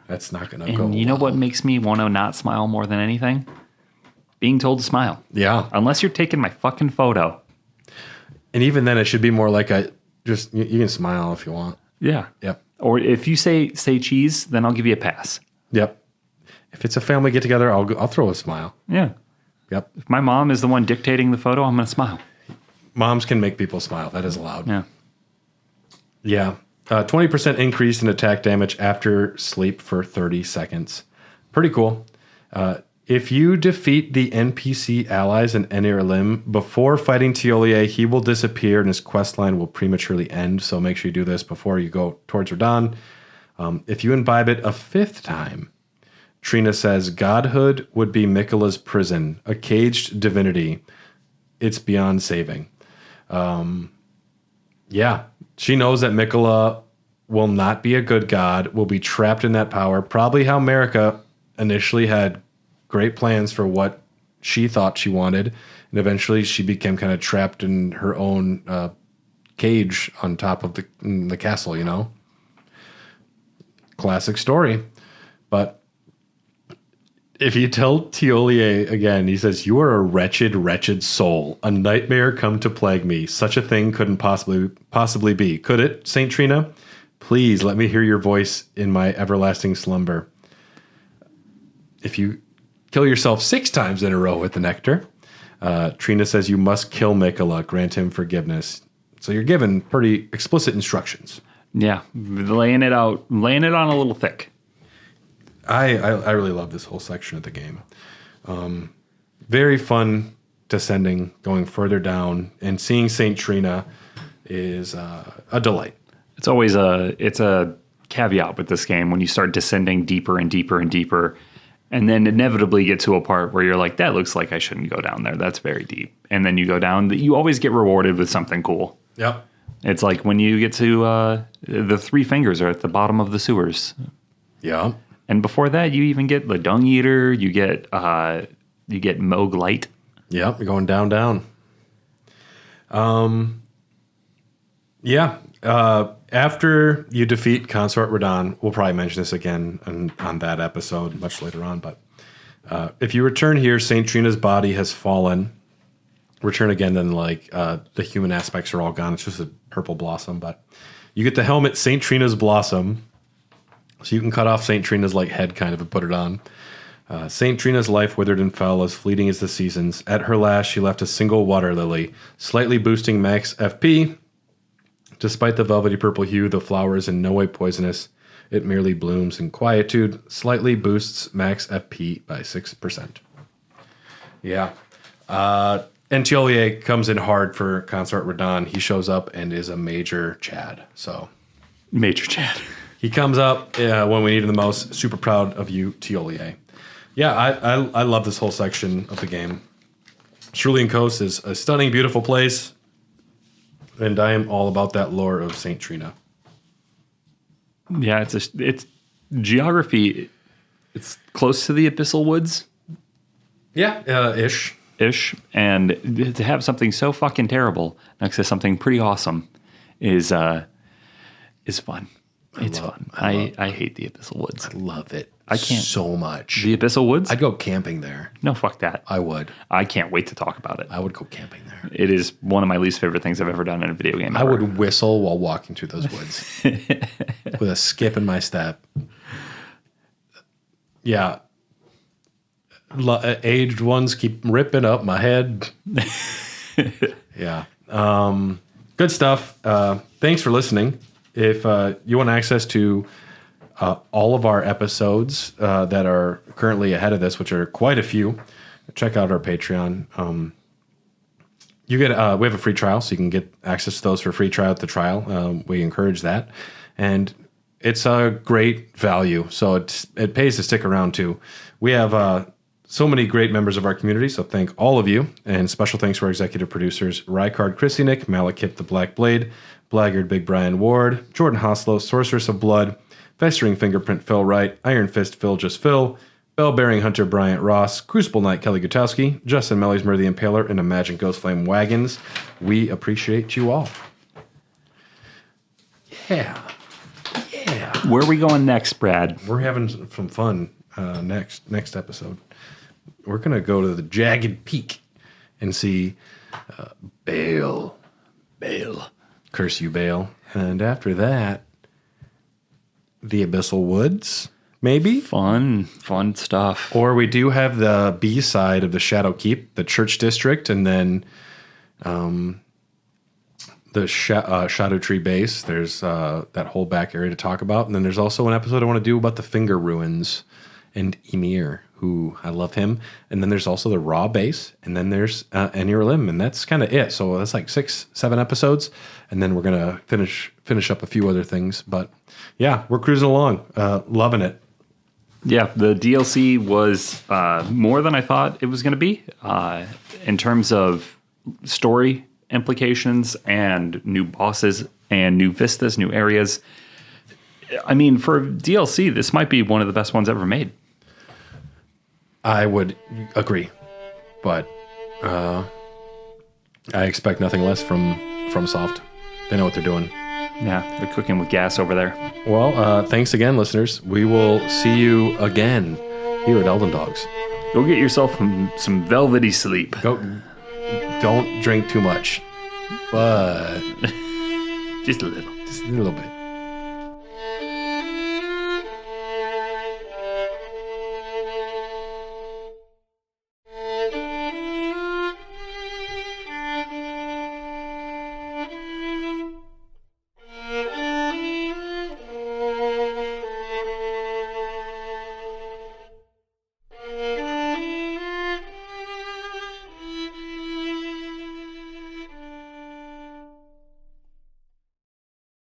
That's not going to go And you know what makes me want to not smile more than anything? Being told to smile. Yeah. Unless you're taking my fucking photo. And even then, it should be more like you can smile if you want. Yeah. Yep. Or if you say cheese, then I'll give you a pass. Yep. If it's a family get together, I'll throw a smile. Yeah. Yep. If my mom is the one dictating the photo, I'm going to smile. Moms can make people smile. That is allowed. Yeah. Yeah. 20% increase in attack damage after sleep for 30 seconds. Pretty cool. If you defeat the NPC allies in Enir Lim before fighting Tiolier, he will disappear and his quest line will prematurely end. So make sure you do this before you go towards Radahn. If you imbibe it a 5th time, Trina says, Godhood would be Miquella's prison, a caged divinity. It's beyond saving. Yeah, she knows that Miquella will not be a good god, will be trapped in that power. Probably how Marika initially had great plans for what she thought she wanted, and eventually she became kind of trapped in her own cage on top of the castle, you know? Classic story. But if you tell Tiolier again, he says, you are a wretched, wretched soul, a nightmare come to plague me. Such a thing couldn't possibly be. Could it, Saint Trina? Please let me hear your voice in my everlasting slumber. If you kill yourself 6 times in a row with the nectar, Trina says you must kill Miquella, grant him forgiveness. So you're given pretty explicit instructions. Yeah, laying it on a little thick. I really love this whole section of the game. Very fun descending, going further down, and seeing Saint Trina is a delight. It's always a caveat with this game when you start descending deeper and deeper and deeper, and then inevitably get to a part where you're like, that looks like I shouldn't go down there. That's very deep. And then you go down. You always get rewarded with something cool. Yep. It's like when you get to the 3 fingers are at the bottom of the sewers. Yeah. And before that, you even get the Dung Eater. You get Moog Light. Yep, you're going down. Yeah. After you defeat Consort Radahn, we'll probably mention this again on that episode much later on, but if you return here, St. Trina's body has fallen. Return again, then the human aspects are all gone. It's just a purple blossom, but you get the helmet St. Trina's Blossom, so you can cut off St. Trina's head kind of and put it on. St. Trina's life withered and fell as fleeting as the seasons. At her last, she left a single water lily, slightly boosting max FP. Despite the velvety purple hue, the flower is in no way poisonous. It merely blooms in quietude, slightly boosts max FP by 6%. Yeah. And Tiolier comes in hard for Consort Radahn. He shows up and is a major Chad. So Major Chad. he comes up when we need him the most. Super proud of you, Tiolier. Yeah, I love this whole section of the game. Cerulean Coast is a stunning, beautiful place. And I am all about that lore of St. Trina. Yeah, it's geography. It's close to the Abyssal Woods. Yeah, ish. And to have something so fucking terrible next to something pretty awesome is fun. It's fun. I hate the Abyssal Woods. I love it. I can't so much. The Abyssal Woods? I'd go camping there. No, fuck that. I would. I can't wait to talk about it. I would go camping there. It is one of my least favorite things I've ever done in a video game. I would whistle while walking through those woods with a skip in my step. Yeah. Aged ones keep ripping up my head. Yeah. Good stuff. Thanks for listening. If you want access to all of our episodes that are currently ahead of this, which are quite a few, check out our Patreon. You get we have a free trial, so you can get access to those for free. Try out the trial. We encourage that, and it's a great value. So it pays to stick around too. We have So many great members of our community, so thank all of you. And special thanks to our executive producers, Rykard Krisinik, Malakip the Black Blade, Blackguard Big Brian Ward, Jordan Hoslow, Sorceress of Blood, Festering Fingerprint Phil Wright, Iron Fist Phil Just Phil, Bell-Bearing Hunter Bryant Ross, Crucible Knight Kelly Gutowski, Justin Mellysmer the Impaler, and Imagine Ghost Flame Wagons. We appreciate you all. Yeah. Where are we going next, Brad? We're having some fun next episode. We're going to go to the Jagged Peak and see Baal. Curse you, Baal. And after that, the Abyssal Woods, maybe? Fun stuff. Or we do have the B side of the Shadow Keep, the Church District, and then the Shadow Tree Base. There's that whole back area to talk about. And then there's also an episode I want to do about the Finger Ruins and Ymir, who I love him. And then there's also the Raw Base, and then there's Enir Lim, and that's kind of it. So that's like 6-7 episodes, and then we're gonna finish up a few other things. But yeah, we're cruising along, loving it. Yeah, the DLC was more than I thought it was going to be in terms of story implications and new bosses and new vistas, new areas. I mean, for DLC, this might be one of the best ones ever made. I would agree, but I expect nothing less from FromSoft. They know what they're doing. Yeah, they're cooking with gas over there. Well, thanks again, listeners. We will see you again here at Elden Dogs. Go get yourself some velvety sleep. Don't drink too much, but Just a little. Just a little bit.